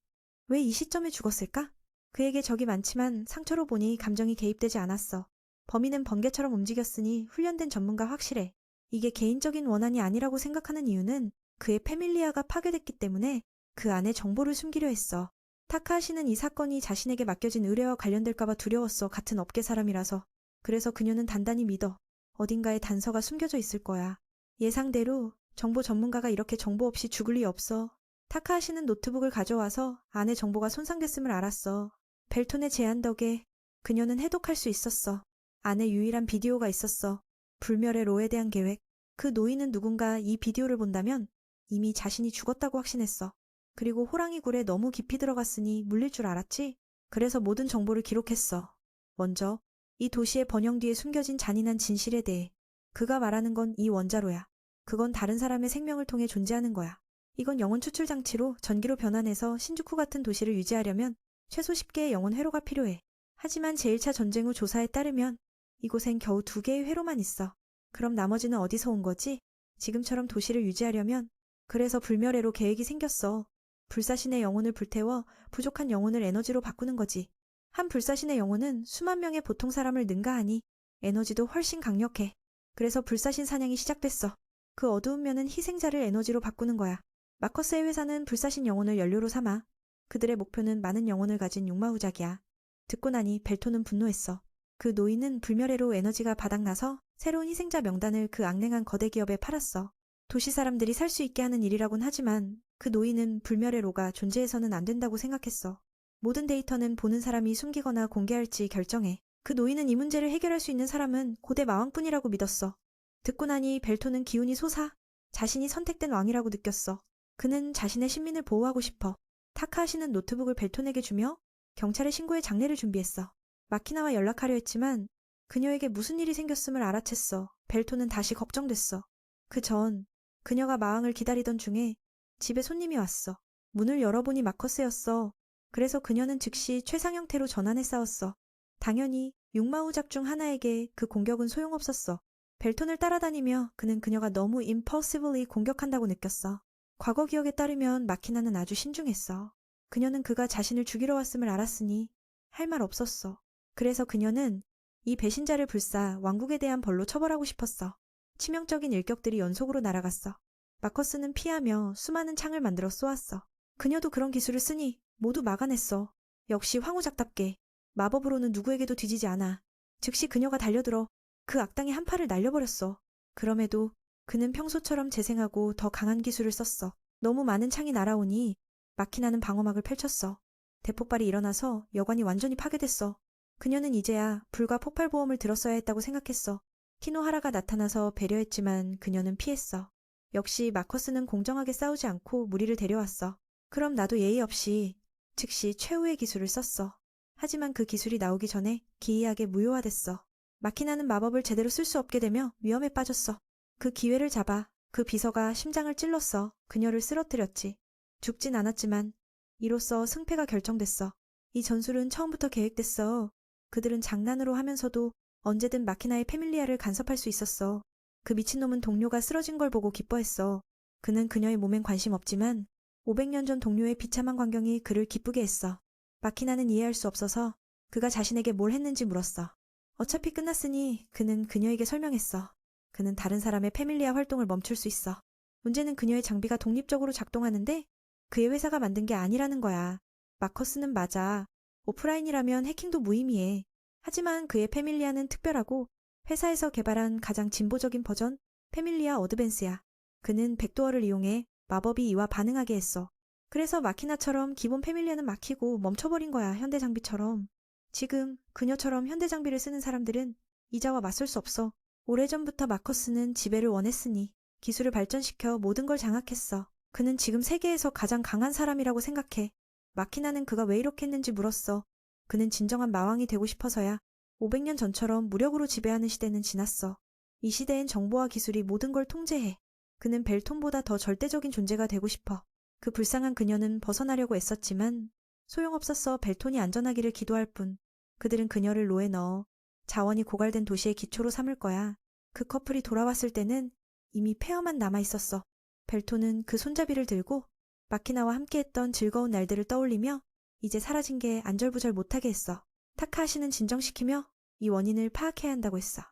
왜 이 시점에 죽었을까? 그에게 적이 많지만 상처로 보니 감정이 개입되지 않았어. 범인은 번개처럼 움직였으니 훈련된 전문가 확실해. 이게 개인적인 원한이 아니라고 생각하는 이유는 그의 패밀리아가 파괴됐기 때문에 그 안에 정보를 숨기려 했어. 타카하시는 이 사건이 자신에게 맡겨진 의뢰와 관련될까봐 두려웠어. 같은 업계 사람이라서. 그래서 그녀는 단단히 믿어. 어딘가에 단서가 숨겨져 있을 거야. 예상대로 정보 전문가가 이렇게 정보 없이 죽을 리 없어. 타카하시는 노트북을 가져와서 안에 정보가 손상됐음을 알았어. 벨톤의 제안 덕에 그녀는 해독할 수 있었어. 안에 유일한 비디오가 있었어. 불멸의 로에 대한 계획. 그 노인은 누군가 이 비디오를 본다면 이미 자신이 죽었다고 확신했어. 그리고 호랑이 굴에 너무 깊이 들어갔으니 물릴 줄 알았지? 그래서 모든 정보를 기록했어. 먼저 이 도시의 번영 뒤에 숨겨진 잔인한 진실에 대해. 그가 말하는 건 이 원자로야. 그건 다른 사람의 생명을 통해 존재하는 거야. 이건 영혼 추출 장치로 전기로 변환해서 신주쿠 같은 도시를 유지하려면 최소 10개의 영혼 회로가 필요해. 하지만 제1차 전쟁 후 조사에 따르면 이곳엔 겨우 2개의 회로만 있어. 그럼 나머지는 어디서 온 거지? 지금처럼 도시를 유지하려면. 그래서 불멸회로 계획이 생겼어. 불사신의 영혼을 불태워 부족한 영혼을 에너지로 바꾸는 거지. 한 불사신의 영혼은 수만 명의 보통 사람을 능가하니 에너지도 훨씬 강력해. 그래서 불사신 사냥이 시작됐어. 그 어두운 면은 희생자를 에너지로 바꾸는 거야. 마커스의 회사는 불사신 영혼을 연료로 삼아. 그들의 목표는 많은 영혼을 가진 육마우작이야. 듣고 나니 벨토는 분노했어. 그 노인은 불멸회로 에너지가 바닥나서 새로운 희생자 명단을 그 악랭한 거대 기업에 팔았어. 도시 사람들이 살 수 있게 하는 일이라곤 하지만 그 노인은 불멸회로가 존재해서는 안 된다고 생각했어. 모든 데이터는 보는 사람이 숨기거나 공개할지 결정해. 그 노인은 이 문제를 해결할 수 있는 사람은 고대 마왕뿐이라고 믿었어. 듣고 나니 벨토는 기운이 솟아 자신이 선택된 왕이라고 느꼈어. 그는 자신의 신민을 보호하고 싶어. 타카하시는 노트북을 벨톤에게 주며 경찰에 신고해 장례를 준비했어. 마키나와 연락하려 했지만 그녀에게 무슨 일이 생겼음을 알아챘어. 벨톤은 다시 걱정됐어. 그 전 그녀가 마왕을 기다리던 중에 집에 손님이 왔어. 문을 열어보니 마커스였어. 그래서 그녀는 즉시 최상형태로 전환해 싸웠어. 당연히 육마우작 중 하나에게 그 공격은 소용없었어. 벨톤을 따라다니며 그는 그녀가 너무 impulsively 공격한다고 느꼈어. 과거 기억에 따르면 마키나는 아주 신중했어. 그녀는 그가 자신을 죽이러 왔음을 알았으니 할 말 없었어. 그래서 그녀는 이 배신자를 불사 왕국에 대한 벌로 처벌하고 싶었어. 치명적인 일격들이 연속으로 날아갔어. 마커스는 피하며 수많은 창을 만들어 쏘았어. 그녀도 그런 기술을 쓰니 모두 막아냈어. 역시 황후작답게 마법으로는 누구에게도 뒤지지 않아. 즉시 그녀가 달려들어 그 악당의 한 팔을 날려버렸어. 그럼에도 그는 평소처럼 재생하고 더 강한 기술을 썼어. 너무 많은 창이 날아오니 마키나는 방어막을 펼쳤어. 대폭발이 일어나서 여관이 완전히 파괴됐어. 그녀는 이제야 불과 폭발보험을 들었어야 했다고 생각했어. 키노하라가 나타나서 배려했지만 그녀는 피했어. 역시 마커스는 공정하게 싸우지 않고 무리를 데려왔어. 그럼 나도 예의 없이 즉시 최후의 기술을 썼어. 하지만 그 기술이 나오기 전에 기이하게 무효화됐어. 마키나는 마법을 제대로 쓸 수 없게 되며 위험에 빠졌어. 그 기회를 잡아 그 비서가 심장을 찔렀어. 그녀를 쓰러뜨렸지. 죽진 않았지만 이로써 승패가 결정됐어. 이 전술은 처음부터 계획됐어. 그들은 장난으로 하면서도 언제든 마키나의 패밀리아를 간섭할 수 있었어. 그 미친놈은 동료가 쓰러진 걸 보고 기뻐했어. 그는 그녀의 몸엔 관심 없지만 500년 전 동료의 비참한 광경이 그를 기쁘게 했어. 마키나는 이해할 수 없어서 그가 자신에게 뭘 했는지 물었어. 어차피 끝났으니 그는 그녀에게 설명했어. 그는 다른 사람의 패밀리아 활동을 멈출 수 있어. 문제는 그녀의 장비가 독립적으로 작동하는데 그의 회사가 만든 게 아니라는 거야. 마커스는 맞아. 오프라인이라면 해킹도 무의미해. 하지만 그의 패밀리아는 특별하고 회사에서 개발한 가장 진보적인 버전 패밀리아 어드밴스야. 그는 백도어를 이용해 마법이 이와 반응하게 했어. 그래서 마키나처럼 기본 패밀리에는 막히고 멈춰버린 거야, 현대장비처럼. 지금 그녀처럼 현대장비를 쓰는 사람들은 이자와 맞설 수 없어. 오래전부터 마커스는 지배를 원했으니 기술을 발전시켜 모든 걸 장악했어. 그는 지금 세계에서 가장 강한 사람이라고 생각해. 마키나는 그가 왜 이렇게 했는지 물었어. 그는 진정한 마왕이 되고 싶어서야. 500년 전처럼 무력으로 지배하는 시대는 지났어. 이 시대엔 정보와 기술이 모든 걸 통제해. 그는 벨톤보다 더 절대적인 존재가 되고 싶어. 그 불쌍한 그녀는 벗어나려고 애썼지만 소용없었어. 벨톤이 안전하기를 기도할 뿐. 그들은 그녀를 로에 넣어 자원이 고갈된 도시의 기초로 삼을 거야. 그 커플이 돌아왔을 때는 이미 폐허만 남아있었어. 벨톤은 그 손잡이를 들고 마키나와 함께했던 즐거운 날들을 떠올리며 이제 사라진 게 안절부절 못하게 했어. 타카하시는 진정시키며 이 원인을 파악해야 한다고 했어.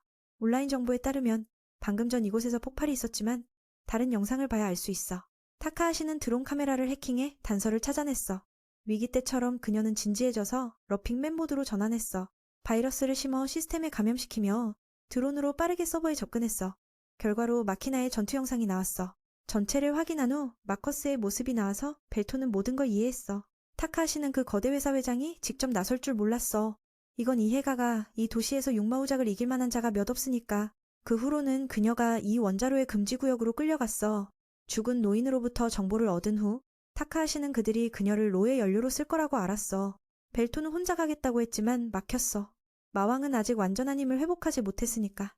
온라인 정보에 따르면 방금 전 이곳에서 폭발이 있었지만 다른 영상을 봐야 알 수 있어. 타카하시는 드론 카메라를 해킹해 단서를 찾아냈어. 위기 때처럼 그녀는 진지해져서 러핑맨 모드로 전환했어. 바이러스를 심어 시스템에 감염시키며 드론으로 빠르게 서버에 접근했어. 결과로 마키나의 전투 영상이 나왔어. 전체를 확인한 후 마커스의 모습이 나와서 벨톤은 모든 걸 이해했어. 타카하시는 그 거대 회사 회장이 직접 나설 줄 몰랐어. 이건 이해가가 이 도시에서 육마우작을 이길 만한 자가 몇 없으니까. 그 후로는 그녀가 이 원자로의 금지구역으로 끌려갔어. 죽은 노인으로부터 정보를 얻은 후 타카하시는 그들이 그녀를 로의 연료로 쓸 거라고 알았어. 벨톤은 혼자 가겠다고 했지만 막혔어. 마왕은 아직 완전한 힘을 회복하지 못했으니까.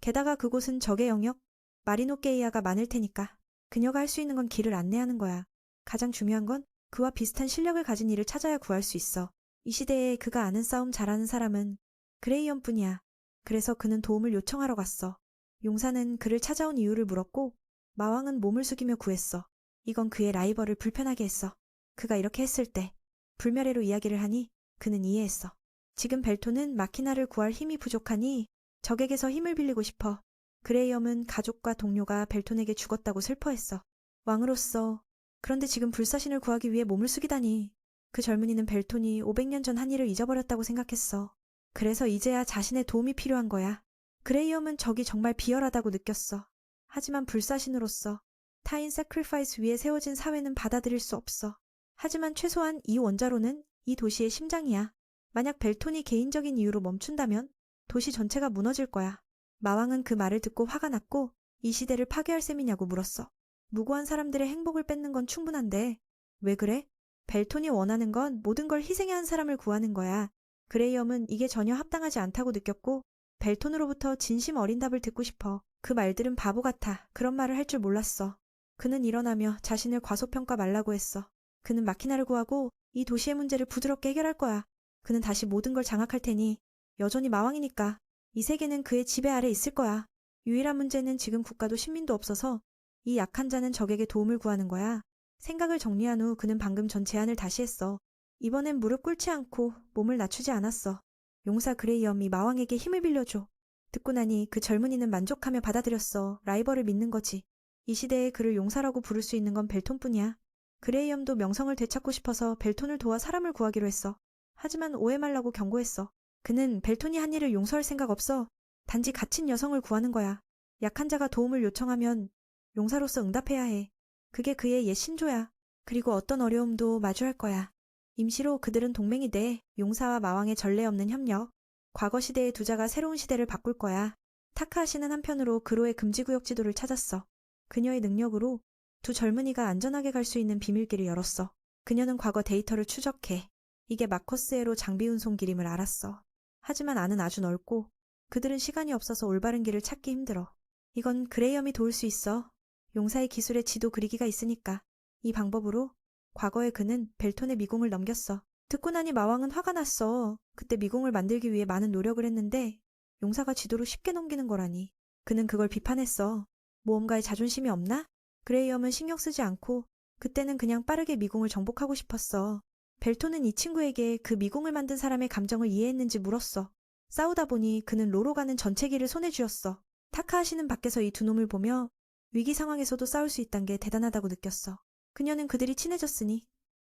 게다가 그곳은 적의 영역, 마리노게이아가 많을 테니까. 그녀가 할 수 있는 건 길을 안내하는 거야. 가장 중요한 건 그와 비슷한 실력을 가진 이를 찾아야 구할 수 있어. 이 시대에 그가 아는 싸움 잘하는 사람은 그레이엄뿐이야. 그래서 그는 도움을 요청하러 갔어. 용사는 그를 찾아온 이유를 물었고 마왕은 몸을 숙이며 구했어. 이건 그의 라이벌을 불편하게 했어. 그가 이렇게 했을 때 불멸애로 이야기를 하니 그는 이해했어. 지금 벨톤은 마키나를 구할 힘이 부족하니 적에게서 힘을 빌리고 싶어. 그레이엄은 가족과 동료가 벨톤에게 죽었다고 슬퍼했어. 왕으로서. 그런데 지금 불사신을 구하기 위해 몸을 숙이다니. 그 젊은이는 벨톤이 500년 전 한 일을 잊어버렸다고 생각했어. 그래서 이제야 자신의 도움이 필요한 거야. 그레이엄은 적이 정말 비열하다고 느꼈어. 하지만 불사신으로서 타인 세크리파이스 위에 세워진 사회는 받아들일 수 없어. 하지만 최소한 이 원자로는 이 도시의 심장이야. 만약 벨톤이 개인적인 이유로 멈춘다면 도시 전체가 무너질 거야. 마왕은 그 말을 듣고 화가 났고 이 시대를 파괴할 셈이냐고 물었어. 무고한 사람들의 행복을 뺏는 건 충분한데 왜 그래? 벨톤이 원하는 건 모든 걸 희생해야 한 사람을 구하는 거야. 그레이엄은 이게 전혀 합당하지 않다고 느꼈고 벨톤으로부터 진심 어린 답을 듣고 싶어. 그 말들은 바보 같아. 그런 말을 할 줄 몰랐어. 그는 일어나며 자신을 과소평가 말라고 했어. 그는 마키나를 구하고 이 도시의 문제를 부드럽게 해결할 거야. 그는 다시 모든 걸 장악할 테니 여전히 마왕이니까 이 세계는 그의 지배 아래 있을 거야. 유일한 문제는 지금 국가도 신민도 없어서 이 약한 자는 적에게 도움을 구하는 거야. 생각을 정리한 후 그는 방금 전 제안을 다시 했어. 이번엔 무릎 꿇지 않고 몸을 낮추지 않았어. 용사 그레이엄이 마왕에게 힘을 빌려줘. 듣고 나니 그 젊은이는 만족하며 받아들였어. 라이벌을 믿는 거지. 이 시대에 그를 용사라고 부를 수 있는 건 벨톤뿐이야. 그레이엄도 명성을 되찾고 싶어서 벨톤을 도와 사람을 구하기로 했어. 하지만 오해 말라고 경고했어. 그는 벨톤이 한 일을 용서할 생각 없어. 단지 갇힌 여성을 구하는 거야. 약한 자가 도움을 요청하면 용사로서 응답해야 해. 그게 그의 옛 신조야. 그리고 어떤 어려움도 마주할 거야. 임시로 그들은 동맹이 돼. 용사와 마왕의 전례 없는 협력. 과거 시대의 두 자가 새로운 시대를 바꿀 거야. 타카하시는 한편으로 그로의 금지구역 지도를 찾았어. 그녀의 능력으로 두 젊은이가 안전하게 갈 수 있는 비밀길을 열었어. 그녀는 과거 데이터를 추적해. 이게 마커스에로 장비 운송 길임을 알았어. 하지만 안은 아주 넓고 그들은 시간이 없어서 올바른 길을 찾기 힘들어. 이건 그레이엄이 도울 수 있어. 용사의 기술에 지도 그리기가 있으니까. 이 방법으로 과거에 그는 벨톤의 미궁을 넘겼어. 듣고 나니 마왕은 화가 났어. 그때 미궁을 만들기 위해 많은 노력을 했는데 용사가 지도를 쉽게 넘기는 거라니. 그는 그걸 비판했어. 모험가의 자존심이 없나? 그레이엄은 신경 쓰지 않고 그때는 그냥 빠르게 미궁을 정복하고 싶었어. 벨톤은 이 친구에게 그 미궁을 만든 사람의 감정을 이해했는지 물었어. 싸우다 보니 그는 로로 가는 전체 길을 손에 쥐었어. 타카하시는 밖에서 이 두 놈을 보며 위기 상황에서도 싸울 수 있단 게 대단하다고 느꼈어. 그녀는 그들이 친해졌으니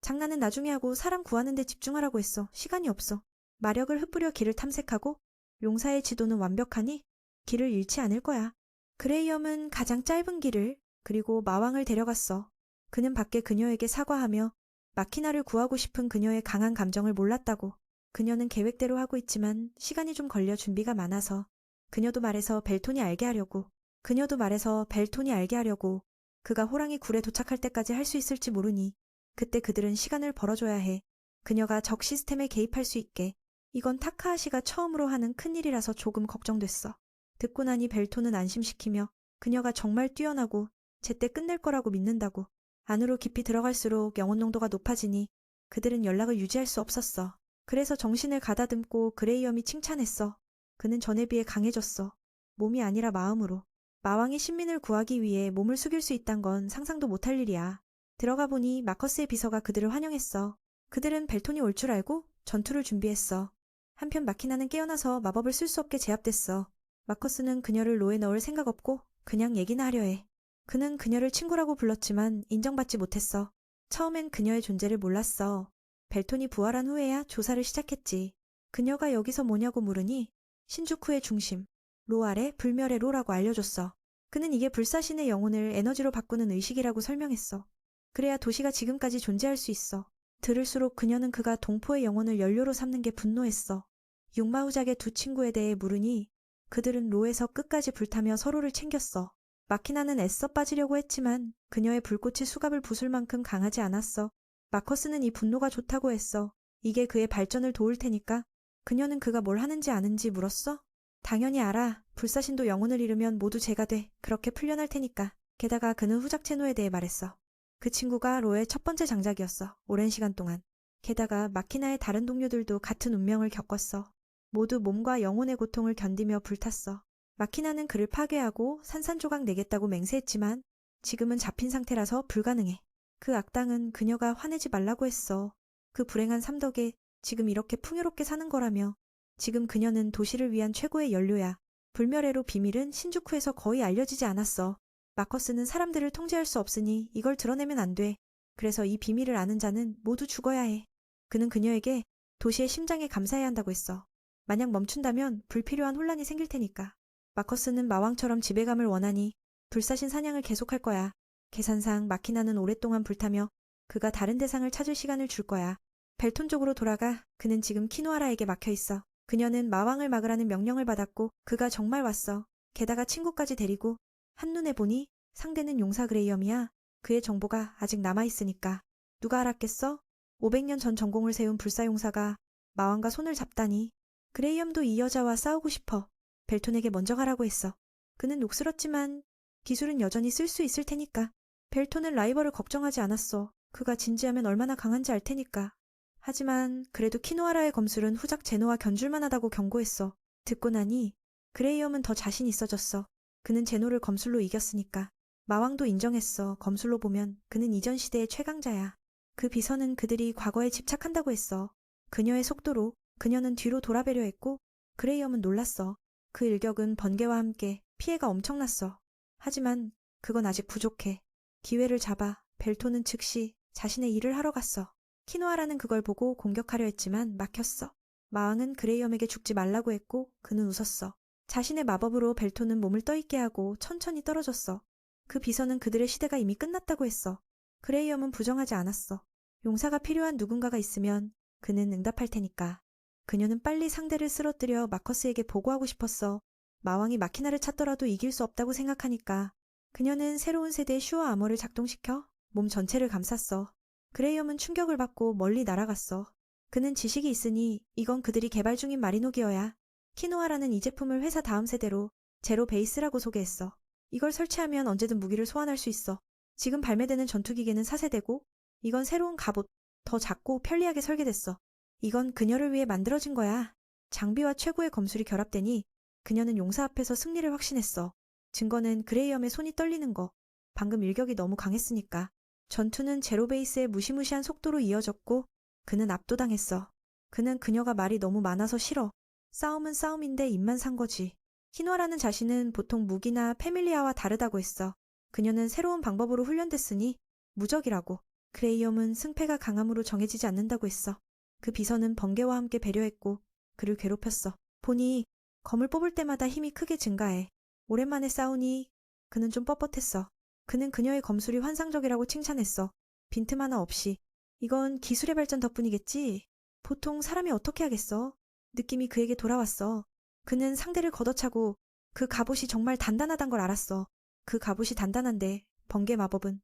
장난은 나중에 하고 사람 구하는 데 집중하라고 했어. 시간이 없어. 마력을 흩뿌려 길을 탐색하고 용사의 지도는 완벽하니 길을 잃지 않을 거야. 그레이엄은 가장 짧은 길을 그리고 마왕을 데려갔어. 그는 밖에 그녀에게 사과하며 마키나를 구하고 싶은 그녀의 강한 감정을 몰랐다고. 그녀는 계획대로 하고 있지만 시간이 좀 걸려 준비가 많아서. 그녀도 말해서 벨톤이 알게 하려고. 그가 호랑이 굴에 도착할 때까지 할 수 있을지 모르니 그때 그들은 시간을 벌어줘야 해. 그녀가 적 시스템에 개입할 수 있게. 이건 타카하시가 처음으로 하는 큰일이라서 조금 걱정됐어. 듣고 나니 벨톤은 안심시키며 그녀가 정말 뛰어나고 제때 끝낼 거라고 믿는다고. 안으로 깊이 들어갈수록 영혼 농도가 높아지니 그들은 연락을 유지할 수 없었어. 그래서 정신을 가다듬고 그레이엄이 칭찬했어. 그는 전에 비해 강해졌어. 몸이 아니라 마음으로. 마왕이 신민을 구하기 위해 몸을 숙일 수 있단 건 상상도 못할 일이야. 들어가 보니 마커스의 비서가 그들을 환영했어. 그들은 벨톤이 올 줄 알고 전투를 준비했어. 한편 마키나는 깨어나서 마법을 쓸 수 없게 제압됐어. 마커스는 그녀를 로에 넣을 생각 없고 그냥 얘기나 하려 해. 그는 그녀를 친구라고 불렀지만 인정받지 못했어. 처음엔 그녀의 존재를 몰랐어. 벨톤이 부활한 후에야 조사를 시작했지. 그녀가 여기서 뭐냐고 물으니 신주쿠의 중심, 로 아래 불멸의 로라고 알려줬어. 그는 이게 불사신의 영혼을 에너지로 바꾸는 의식이라고 설명했어. 그래야 도시가 지금까지 존재할 수 있어. 들을수록 그녀는 그가 동포의 영혼을 연료로 삼는 게 분노했어. 육마우작의 두 친구에 대해 물으니 그들은 로에서 끝까지 불타며 서로를 챙겼어. 마키나는 애써 빠지려고 했지만 그녀의 불꽃이 수갑을 부술 만큼 강하지 않았어. 마커스는 이 분노가 좋다고 했어. 이게 그의 발전을 도울 테니까. 그녀는 그가 뭘 하는지 아는지 물었어? 당연히 알아. 불사신도 영혼을 잃으면 모두 제가 돼. 그렇게 풀려날 테니까. 게다가 그는 후작 제노에 대해 말했어. 그 친구가 로의 첫 번째 장작이었어. 오랜 시간 동안. 게다가 마키나의 다른 동료들도 같은 운명을 겪었어. 모두 몸과 영혼의 고통을 견디며 불탔어. 마키나는 그를 파괴하고 산산조각 내겠다고 맹세했지만 지금은 잡힌 상태라서 불가능해. 그 악당은 그녀가 화내지 말라고 했어. 그 불행한 삶 덕에 지금 이렇게 풍요롭게 사는 거라며. 지금 그녀는 도시를 위한 최고의 연료야. 불멸의로 비밀은 신주쿠에서 거의 알려지지 않았어. 마커스는 사람들을 통제할 수 없으니 이걸 드러내면 안 돼. 그래서 이 비밀을 아는 자는 모두 죽어야 해. 그는 그녀에게 도시의 심장에 감사해야 한다고 했어. 만약 멈춘다면 불필요한 혼란이 생길 테니까. 마커스는 마왕처럼 지배감을 원하니 불사신 사냥을 계속할 거야. 계산상 마키나는 오랫동안 불타며 그가 다른 대상을 찾을 시간을 줄 거야. 벨톤 쪽으로 돌아가. 그는 지금 키노하라에게 막혀 있어. 그녀는 마왕을 막으라는 명령을 받았고 그가 정말 왔어. 게다가 친구까지 데리고. 한눈에 보니 상대는 용사 그레이엄이야. 그의 정보가 아직 남아있으니까. 누가 알았겠어? 500년 전 전공을 세운 불사용사가 마왕과 손을 잡다니. 그레이엄도 이 여자와 싸우고 싶어. 벨톤에게 먼저 가라고 했어. 그는 녹슬었지만 기술은 여전히 쓸 수 있을 테니까. 벨톤은 라이벌을 걱정하지 않았어. 그가 진지하면 얼마나 강한지 알 테니까. 하지만 그래도 키노하라의 검술은 후작 제노와 견줄만 하다고 경고했어. 듣고 나니 그레이엄은 더 자신 있어졌어. 그는 제노를 검술로 이겼으니까. 마왕도 인정했어. 검술로 보면 그는 이전 시대의 최강자야. 그 비서는 그들이 과거에 집착한다고 했어. 그녀의 속도로. 그녀는 뒤로 돌아배려 했고 그레이엄은 놀랐어. 그 일격은 번개와 함께 피해가 엄청났어. 하지만 그건 아직 부족해. 기회를 잡아 벨톤은 즉시 자신의 일을 하러 갔어. 키노하라는 그걸 보고 공격하려 했지만 막혔어. 마왕은 그레이엄에게 죽지 말라고 했고 그는 웃었어. 자신의 마법으로 벨톤은 몸을 떠있게 하고 천천히 떨어졌어. 그 비서는 그들의 시대가 이미 끝났다고 했어. 그레이엄은 부정하지 않았어. 용사가 필요한 누군가가 있으면 그는 응답할 테니까. 그녀는 빨리 상대를 쓰러뜨려 마커스에게 보고하고 싶었어. 마왕이 마키나를 찾더라도 이길 수 없다고 생각하니까. 그녀는 새로운 세대의 슈어 아머를 작동시켜 몸 전체를 감쌌어. 그레이엄은 충격을 받고 멀리 날아갔어. 그는 지식이 있으니 이건 그들이 개발 중인 마리노 기어야. 키노하라는 이 제품을 회사 다음 세대로 제로 베이스라고 소개했어. 이걸 설치하면 언제든 무기를 소환할 수 있어. 지금 발매되는 전투기계는 4세대고 이건 새로운 갑옷, 더 작고 편리하게 설계됐어. 이건 그녀를 위해 만들어진 거야. 장비와 최고의 검술이 결합되니 그녀는 용사 앞에서 승리를 확신했어. 증거는 그레이엄의 손이 떨리는 거. 방금 일격이 너무 강했으니까. 전투는 제로 베이스의 무시무시한 속도로 이어졌고 그는 압도당했어. 그는 그녀가 말이 너무 많아서 싫어. 싸움은 싸움인데 입만 산 거지. 키노라는 자신은 보통 무기나 패밀리아와 다르다고 했어. 그녀는 새로운 방법으로 훈련됐으니 무적이라고. 그레이엄은 승패가 강함으로 정해지지 않는다고 했어. 그 비서는 번개와 함께 배려했고 그를 괴롭혔어. 보니 검을 뽑을 때마다 힘이 크게 증가해. 오랜만에 싸우니 그는 좀 뻣뻣했어. 그는 그녀의 검술이 환상적이라고 칭찬했어. 빈틈 하나 없이. 이건 기술의 발전 덕분이겠지? 보통 사람이 어떻게 하겠어? 느낌이 그에게 돌아왔어. 그는 상대를 걷어차고 그 갑옷이 정말 단단하단 걸 알았어. 그 갑옷이 단단한데 번개 마법은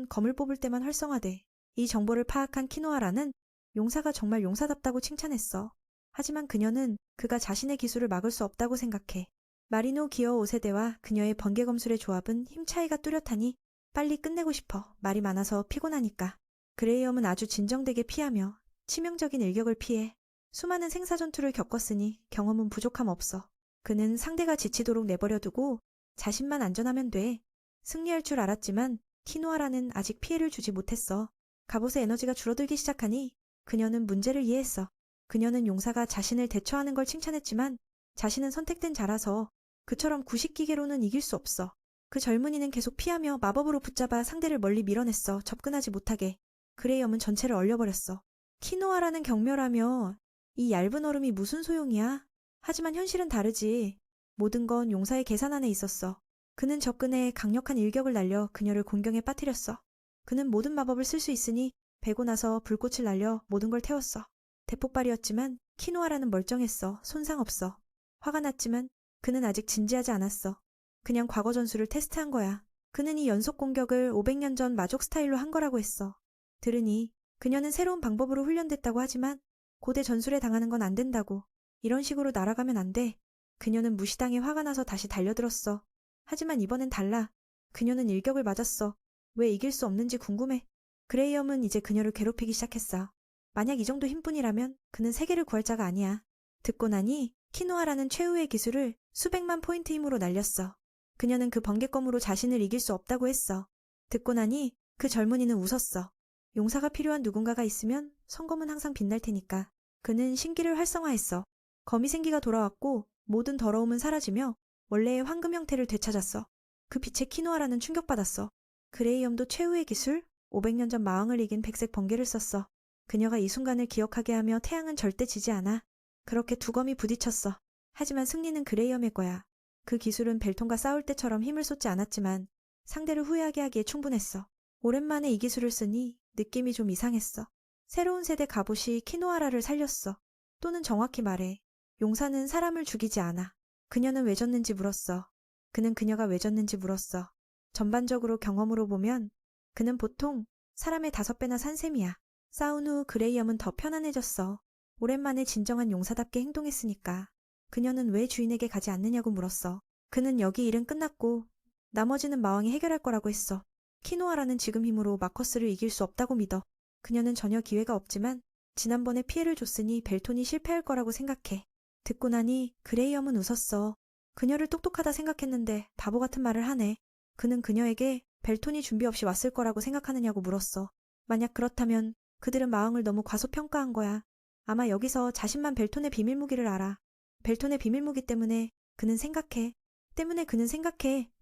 검을 뽑을 때만 활성화돼. 이 정보를 파악한 키노아라는 용사가 정말 용사답다고 칭찬했어. 하지만 그녀는 그가 자신의 기술을 막을 수 없다고 생각해. 마리노 기어 5세대와 그녀의 번개 검술의 조합은 힘 차이가 뚜렷하니 빨리 끝내고 싶어. 말이 많아서 피곤하니까. 그레이엄은 아주 진정되게 피하며 치명적인 일격을 피해 수많은 생사전투를 겪었으니 경험은 부족함 없어. 그는 상대가 지치도록 내버려두고 자신만 안전하면 돼. 승리할 줄 알았지만 키노아라는 아직 피해를 주지 못했어. 갑옷의 에너지가 줄어들기 시작하니 그녀는 문제를 이해했어. 그녀는 용사가 자신을 대처하는 걸 칭찬했지만 자신은 선택된 자라서 그처럼 구식기계로는 이길 수 없어. 그 젊은이는 계속 피하며 마법으로 붙잡아 상대를 멀리 밀어냈어. 접근하지 못하게. 그레이엄은 전체를 얼려버렸어. 키노아라는 경멸하며 이 얇은 얼음이 무슨 소용이야? 하지만 현실은 다르지. 모든 건 용사의 계산 안에 있었어. 그는 접근해 강력한 일격을 날려 그녀를 곤경에 빠뜨렸어. 그는 모든 마법을 쓸 수 있으니 베고 나서 불꽃을 날려 모든 걸 태웠어. 대폭발이었지만 키노아라는 멀쩡했어. 손상 없어. 화가 났지만 그는 아직 진지하지 않았어. 그냥 과거 전술을 테스트한 거야. 그는 이 연속 공격을 500년 전 마족 스타일로 한 거라고 했어. 들으니 그녀는 새로운 방법으로 훈련됐다고 하지만 고대 전술에 당하는 건 안 된다고. 이런 식으로 날아가면 안 돼. 그녀는 무시당해 화가 나서 다시 달려들었어. 하지만 이번엔 달라. 그녀는 일격을 맞았어. 왜 이길 수 없는지 궁금해. 그레이엄은 이제 그녀를 괴롭히기 시작했어. 만약 이 정도 힘뿐이라면 그는 세계를 구할 자가 아니야. 듣고 나니 키노아라는 최후의 기술을 수백만 포인트 힘으로 날렸어. 그녀는 그 번개껌으로 자신을 이길 수 없다고 했어. 듣고 나니 그 젊은이는 웃었어. 용사가 필요한 누군가가 있으면 성검은 항상 빛날 테니까. 그는 신기를 활성화했어. 거미 생기가 돌아왔고 모든 더러움은 사라지며 원래의 황금 형태를 되찾았어. 그 빛에 키노아라는 충격받았어. 그레이엄도 최후의 기술? 500년 전 마왕을 이긴 백색 번개를 썼어. 그녀가 이 순간을 기억하게 하며 태양은 절대 지지 않아. 그렇게 두 검이 부딪혔어. 하지만 승리는 그레이엄의 거야. 그 기술은 벨톤과 싸울 때처럼 힘을 쏟지 않았지만 상대를 후회하게 하기에 충분했어. 오랜만에 이 기술을 쓰니 느낌이 좀 이상했어. 새로운 세대 갑옷이 키노아라를 살렸어. 또는 정확히 말해 용사는 사람을 죽이지 않아. 그녀는 왜 졌는지 물었어. 그는 그녀가 왜 졌는지 물었어. 전반적으로 경험으로 보면 그는 보통 사람의 5배나 산 셈이야. 싸운 후 그레이엄은 더 편안해졌어. 오랜만에 진정한 용사답게 행동했으니까. 그녀는 왜 주인에게 가지 않느냐고 물었어. 그는 여기 일은 끝났고 나머지는 마왕이 해결할 거라고 했어. 키노아라는 지금 힘으로 마커스를 이길 수 없다고 믿어. 그녀는 전혀 기회가 없지만 지난번에 피해를 줬으니 벨톤이 실패할 거라고 생각해. 듣고 나니 그레이엄은 웃었어. 그녀를 똑똑하다 생각했는데 바보 같은 말을 하네. 그는 그녀에게 벨톤이 준비 없이 왔을 거라고 생각하느냐고 물었어. 만약 그렇다면 그들은 마왕을 너무 과소평가한 거야. 아마 여기서 자신만 벨톤의 비밀무기를 알아. 벨톤의 비밀무기 때문에 그는 생각해.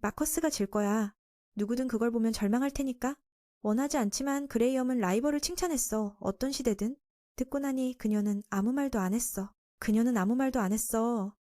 마커스가 질 거야. 누구든 그걸 보면 절망할 테니까. 원하지 않지만 그레이엄은 라이벌을 칭찬했어. 어떤 시대든. 듣고 나니 그녀는 아무 말도 안 했어.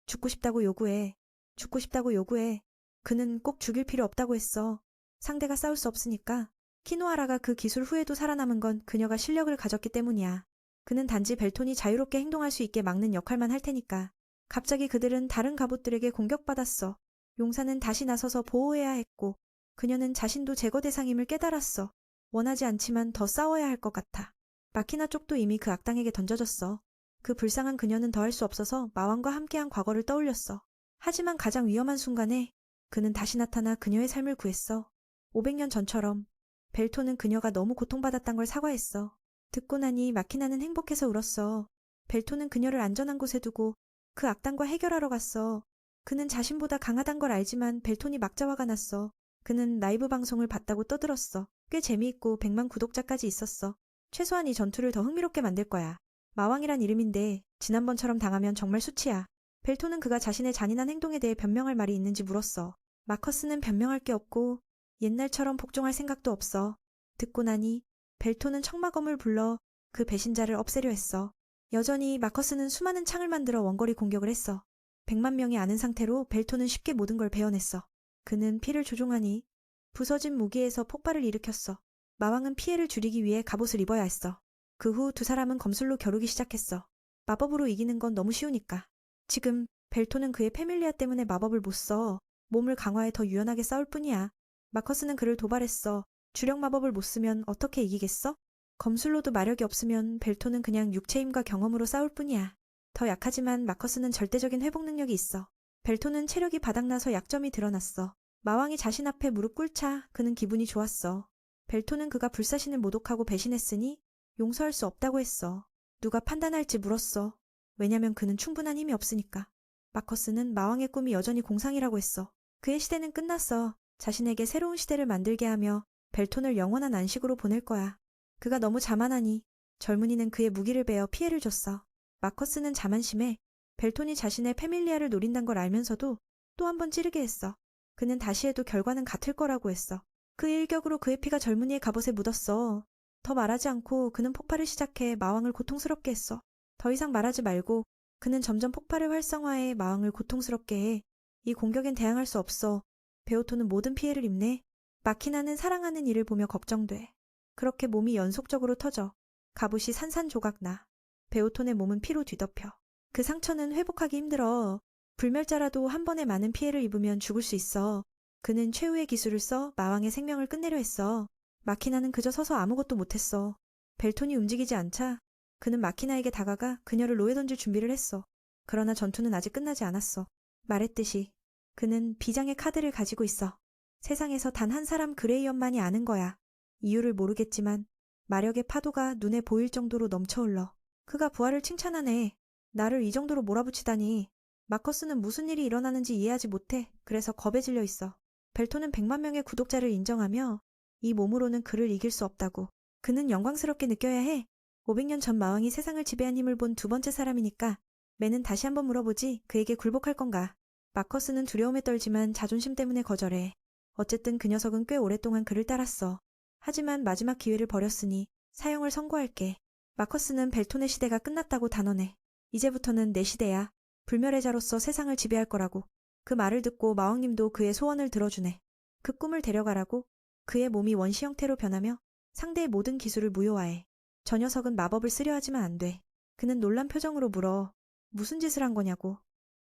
죽고 싶다고 요구해. 그는 꼭 죽일 필요 없다고 했어. 상대가 싸울 수 없으니까. 키노아라가 그 기술 후에도 살아남은 건 그녀가 실력을 가졌기 때문이야. 그는 단지 벨톤이 자유롭게 행동할 수 있게 막는 역할만 할 테니까. 갑자기 그들은 다른 갑옷들에게 공격받았어. 용사는 다시 나서서 보호해야 했고 그녀는 자신도 제거 대상임을 깨달았어. 원하지 않지만 더 싸워야 할 것 같아. 마키나 쪽도 이미 그 악당에게 던져졌어. 그 불쌍한 그녀는 더 할 수 없어서 마왕과 함께한 과거를 떠올렸어. 하지만 가장 위험한 순간에 그는 다시 나타나 그녀의 삶을 구했어. 500년 전처럼. 벨톤은 그녀가 너무 고통받았단 걸 사과했어. 듣고 나니 마키나는 행복해서 울었어. 벨톤은 그녀를 안전한 곳에 두고 그 악당과 해결하러 갔어. 그는 자신보다 강하단 걸 알지만 벨톤이 막자 화가 났어. 그는 라이브 방송을 봤다고 떠들었어. 꽤 재미있고 100만 구독자까지 있었어. 최소한 이 전투를 더 흥미롭게 만들 거야. 마왕이란 이름인데 지난번처럼 당하면 정말 수치야. 벨톤은 그가 자신의 잔인한 행동에 대해 변명할 말이 있는지 물었어. 마커스는 변명할 게 없고 옛날처럼 복종할 생각도 없어. 듣고 나니 벨톤은 청마검을 불러 그 배신자를 없애려 했어. 여전히 마커스는 수많은 창을 만들어 원거리 공격을 했어. 100만 명이 아는 상태로 벨톤은 쉽게 모든 걸 베어냈어. 그는 피를 조종하니 부서진 무기에서 폭발을 일으켰어. 마왕은 피해를 줄이기 위해 갑옷을 입어야 했어. 그 후 두 사람은 검술로 겨루기 시작했어. 마법으로 이기는 건 너무 쉬우니까. 지금 벨토는 그의 페밀리아 때문에 마법을 못 써. 몸을 강화해 더 유연하게 싸울 뿐이야. 마커스는 그를 도발했어. 주력 마법을 못 쓰면 어떻게 이기겠어? 검술로도 마력이 없으면 벨토는 그냥 육체 힘과 경험으로 싸울 뿐이야. 더 약하지만 마커스는 절대적인 회복 능력이 있어. 벨토는 체력이 바닥나서 약점이 드러났어. 마왕이 자신 앞에 무릎 꿇자 그는 기분이 좋았어. 벨토는 그가 불사신을 모독하고 배신했으니 용서할 수 없다고 했어. 누가 판단할지 물었어. 왜냐면 그는 충분한 힘이 없으니까. 마커스는 마왕의 꿈이 여전히 공상이라고 했어. 그의 시대는 끝났어. 자신에게 새로운 시대를 만들게 하며 벨톤을 영원한 안식으로 보낼 거야. 그가 너무 자만하니 젊은이는 그의 무기를 베어 피해를 줬어. 마커스는 자만심에 벨톤이 자신의 페밀리아를 노린단 걸 알면서도 또 한 번 찌르게 했어. 그는 다시 해도 결과는 같을 거라고 했어. 그 일격으로 그의 피가 젊은이의 갑옷에 묻었어. 더 말하지 않고 그는 폭발을 시작해 마왕을 고통스럽게 했어. 더 이상 말하지 말고 그는 점점 폭발을 활성화해 마왕을 고통스럽게 해. 이 공격엔 대항할 수 없어. 베오토는 모든 피해를 입네. 마키나는 사랑하는 이를 보며 걱정돼. 그렇게 몸이 연속적으로 터져. 갑옷이 산산조각나. 베오톤의 몸은 피로 뒤덮여. 그 상처는 회복하기 힘들어. 불멸자라도 한 번에 많은 피해를 입으면 죽을 수 있어. 그는 최후의 기술을 써 마왕의 생명을 끝내려 했어. 마키나는 그저 서서 아무것도 못했어. 벨톤이 움직이지 않자 그는 마키나에게 다가가 그녀를 노에 던질 준비를 했어. 그러나 전투는 아직 끝나지 않았어. 말했듯이 그는 비장의 카드를 가지고 있어. 세상에서 단 한 사람 그레이엄만이 아는 거야. 이유를 모르겠지만 마력의 파도가 눈에 보일 정도로 넘쳐흘러. 그가 부하를 칭찬하네. 나를 이 정도로 몰아붙이다니. 마커스는 무슨 일이 일어나는지 이해하지 못해. 그래서 겁에 질려 있어. 벨토는 100만 명의 구독자를 인정하며 이 몸으로는 그를 이길 수 없다고. 그는 영광스럽게 느껴야 해. 500년 전 마왕이 세상을 지배한 힘을 본 두 번째 사람이니까 매는 다시 한번 물어보지 그에게 굴복할 건가. 마커스는 두려움에 떨지만 자존심 때문에 거절해. 어쨌든 그 녀석은 꽤 오랫동안 그를 따랐어. 하지만 마지막 기회를 버렸으니 사형을 선고할게. 마커스는 벨톤의 시대가 끝났다고 단언해. 이제부터는 내 시대야. 불멸의 자로서 세상을 지배할 거라고. 그 말을 듣고 마왕님도 그의 소원을 들어주네. 그 꿈을 데려가라고. 그의 몸이 원시 형태로 변하며 상대의 모든 기술을 무효화해. 저 녀석은 마법을 쓰려 하지만 안 돼. 그는 놀란 표정으로 물어. 무슨 짓을 한 거냐고.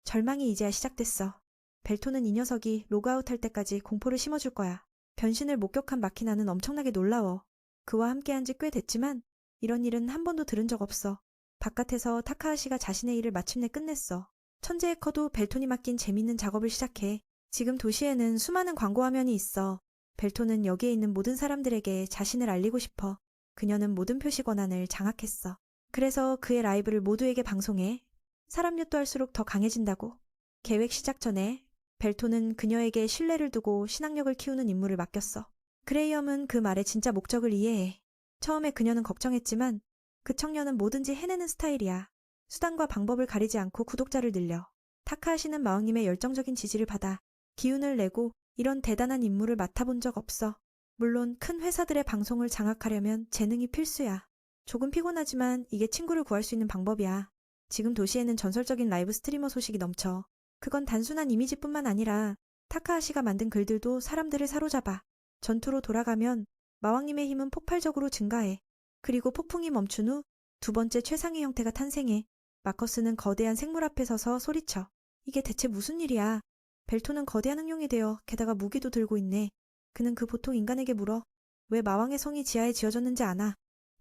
절망이 이제야 시작됐어. 벨토는 이 녀석이 로그아웃할 때까지 공포를 심어줄 거야. 변신을 목격한 마키나는 엄청나게 놀라워. 그와 함께한 지 꽤 됐지만 이런 일은 한 번도 들은 적 없어. 바깥에서 타카하시가 자신의 일을 마침내 끝냈어. 천재 해커도 벨톤이 맡긴 재밌는 작업을 시작해. 지금 도시에는 수많은 광고 화면이 있어. 벨톤은 여기에 있는 모든 사람들에게 자신을 알리고 싶어. 그녀는 모든 표시 권한을 장악했어. 그래서 그의 라이브를 모두에게 방송해. 사람 엿도할수록 더 강해진다고. 계획 시작 전에 벨톤은 그녀에게 신뢰를 두고 신앙력을 키우는 임무를 맡겼어. 그레이엄은 그 말의 진짜 목적을 이해해. 처음에 그녀는 걱정했지만 그 청년은 뭐든지 해내는 스타일이야. 수단과 방법을 가리지 않고 구독자를 늘려. 타카하시는 마왕님의 열정적인 지지를 받아 기운을 내고 이런 대단한 임무를 맡아본 적 없어. 물론 큰 회사들의 방송을 장악하려면 재능이 필수야. 조금 피곤하지만 이게 친구를 구할 수 있는 방법이야. 지금 도시에는 전설적인 라이브 스트리머 소식이 넘쳐. 그건 단순한 이미지뿐만 아니라 타카하시가 만든 글들도 사람들을 사로잡아. 전투로 돌아가면 마왕님의 힘은 폭발적으로 증가해. 그리고 폭풍이 멈춘 후 두 번째 최상의 형태가 탄생해. 마커스는 거대한 생물 앞에 서서 소리쳐. 이게 대체 무슨 일이야. 벨토는 거대한 흑룡이 되어 게다가 무기도 들고 있네. 그는 그 보통 인간에게 물어. 왜 마왕의 성이 지하에 지어졌는지 아나.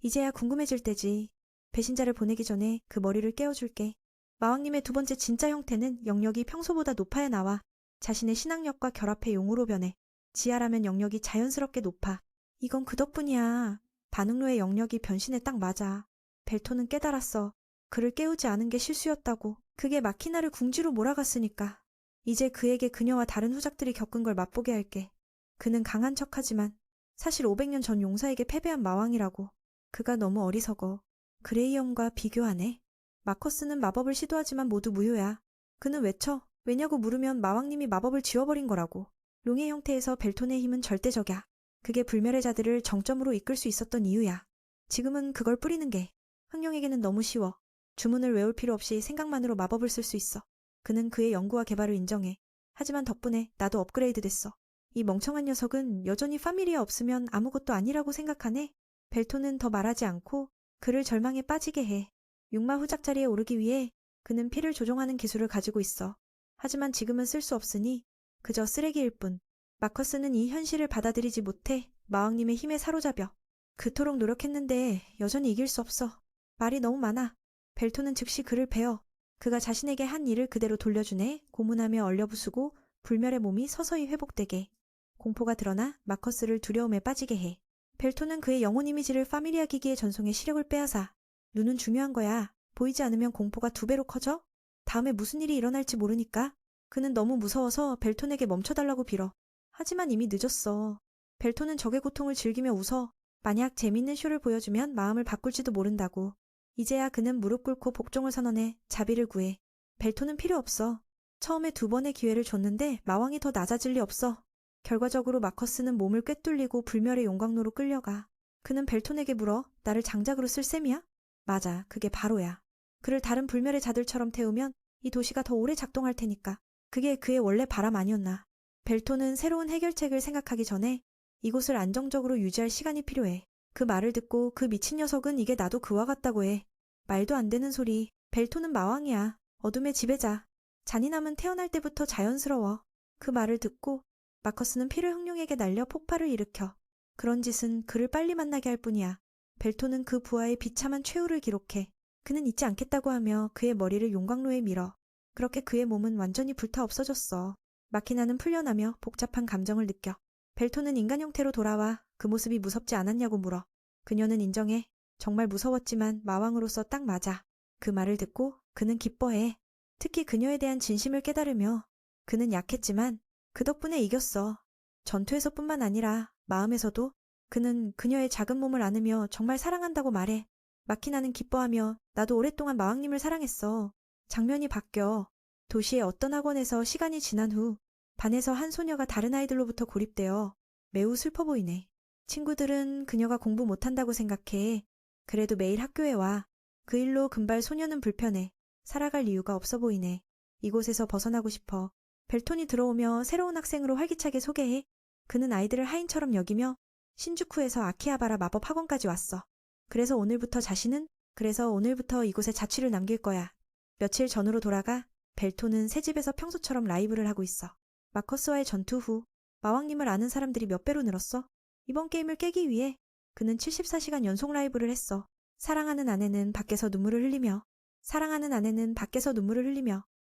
이제야 궁금해질 때지. 배신자를 보내기 전에 그 머리를 깨워줄게. 마왕님의 두 번째 진짜 형태는 영역이 평소보다 높아야 나와. 자신의 신앙력과 결합해 용으로 변해. 지하라면 영역이 자연스럽게 높아. 이건 그 덕분이야. 반응로의 영역이 변신에 딱 맞아. 벨토는 깨달았어. 그를 깨우지 않은 게 실수였다고. 그게 마키나를 궁지로 몰아갔으니까. 이제 그에게 그녀와 다른 후작들이 겪은 걸 맛보게 할게. 그는 강한 척하지만 사실 500년 전 용사에게 패배한 마왕이라고. 그가 너무 어리석어. 그레이엄과 비교하네. 마커스는 마법을 시도하지만 모두 무효야. 그는 외쳐. 왜냐고 물으면 마왕님이 마법을 지워버린 거라고. 룡의 형태에서 벨톤의 힘은 절대적이야. 그게 불멸의 자들을 정점으로 이끌 수 있었던 이유야. 지금은 그걸 뿌리는 게 흑룡에게는 너무 쉬워. 주문을 외울 필요 없이 생각만으로 마법을 쓸 수 있어. 그는 그의 연구와 개발을 인정해. 하지만 덕분에 나도 업그레이드 됐어. 이 멍청한 녀석은 여전히 파밀리아 없으면 아무것도 아니라고 생각하네. 벨토는 더 말하지 않고 그를 절망에 빠지게 해. 육마 후작 자리에 오르기 위해 그는 피를 조종하는 기술을 가지고 있어. 하지만 지금은 쓸 수 없으니 그저 쓰레기일 뿐. 마커스는 이 현실을 받아들이지 못해 마왕님의 힘에 사로잡혀. 그토록 노력했는데 여전히 이길 수 없어. 말이 너무 많아. 벨토는 즉시 그를 베어 그가 자신에게 한 일을 그대로 돌려주네. 고문하며 얼려부수고 불멸의 몸이 서서히 회복되게. 공포가 드러나 마커스를 두려움에 빠지게 해. 벨토는 그의 영혼 이미지를 파밀리아 기기의 전송에 시력을 빼앗아. 눈은 중요한 거야. 보이지 않으면 공포가 2배로 커져? 다음에 무슨 일이 일어날지 모르니까. 그는 너무 무서워서 벨톤에게 멈춰달라고 빌어. 하지만 이미 늦었어. 벨톤은 적의 고통을 즐기며 웃어. 만약 재밌는 쇼를 보여주면 마음을 바꿀지도 모른다고. 이제야 그는 무릎 꿇고 복종을 선언해 자비를 구해. 벨톤은 필요 없어. 처음에 2번의 기회를 줬는데 마왕이 더 낮아질 리 없어. 결과적으로 마커스는 몸을 꿰뚫리고 불멸의 용광로로 끌려가. 그는 벨톤에게 물어. 나를 장작으로 쓸 셈이야? 맞아, 그게 바로야. 그를 다른 불멸의 자들처럼 태우면 이 도시가 더 오래 작동할 테니까. 그게 그의 원래 바람 아니었나. 벨톤은 새로운 해결책을 생각하기 전에 이곳을 안정적으로 유지할 시간이 필요해. 그 말을 듣고 그 미친 녀석은 이게 나도 그와 같다고 해. 말도 안 되는 소리. 벨톤은 마왕이야. 어둠의 지배자. 잔인함은 태어날 때부터 자연스러워. 그 말을 듣고 마커스는 피를 흥룡에게 날려 폭발을 일으켜. 그런 짓은 그를 빨리 만나게 할 뿐이야. 벨톤은 그 부하의 비참한 최후를 기록해. 그는 잊지 않겠다고 하며 그의 머리를 용광로에 밀어. 그렇게 그의 몸은 완전히 불타 없어졌어. 마키나는 풀려나며 복잡한 감정을 느껴. 벨톤은 인간 형태로 돌아와 그 모습이 무섭지 않았냐고 물어. 그녀는 인정해. 정말 무서웠지만 마왕으로서 딱 맞아. 그 말을 듣고 그는 기뻐해. 특히 그녀에 대한 진심을 깨달으며. 그는 약했지만 그 덕분에 이겼어. 전투에서뿐만 아니라 마음에서도. 그는 그녀의 작은 몸을 안으며 정말 사랑한다고 말해. 마키나는 기뻐하며 나도 오랫동안 마왕님을 사랑했어. 장면이 바뀌어. 도시의 어떤 학원에서 시간이 지난 후 반에서 한 소녀가 다른 아이들로부터 고립되어 매우 슬퍼 보이네. 친구들은 그녀가 공부 못한다고 생각해. 그래도 매일 학교에 와. 그 일로 금발 소녀는 불편해. 살아갈 이유가 없어 보이네. 이곳에서 벗어나고 싶어. 벨톤이 들어오며 새로운 학생으로 활기차게 소개해. 그는 아이들을 하인처럼 여기며 신주쿠에서 아키하바라 마법 학원까지 왔어. 그래서 오늘부터 이곳에 자취를 남길 거야. 며칠 전으로 돌아가 벨톤은 새 집에서 평소처럼 라이브를 하고 있어. 마커스와의 전투 후 마왕님을 아는 사람들이 몇 배로 늘었어. 이번 게임을 깨기 위해 그는 74시간 연속 라이브를 했어. 사랑하는 아내는 밖에서 눈물을 흘리며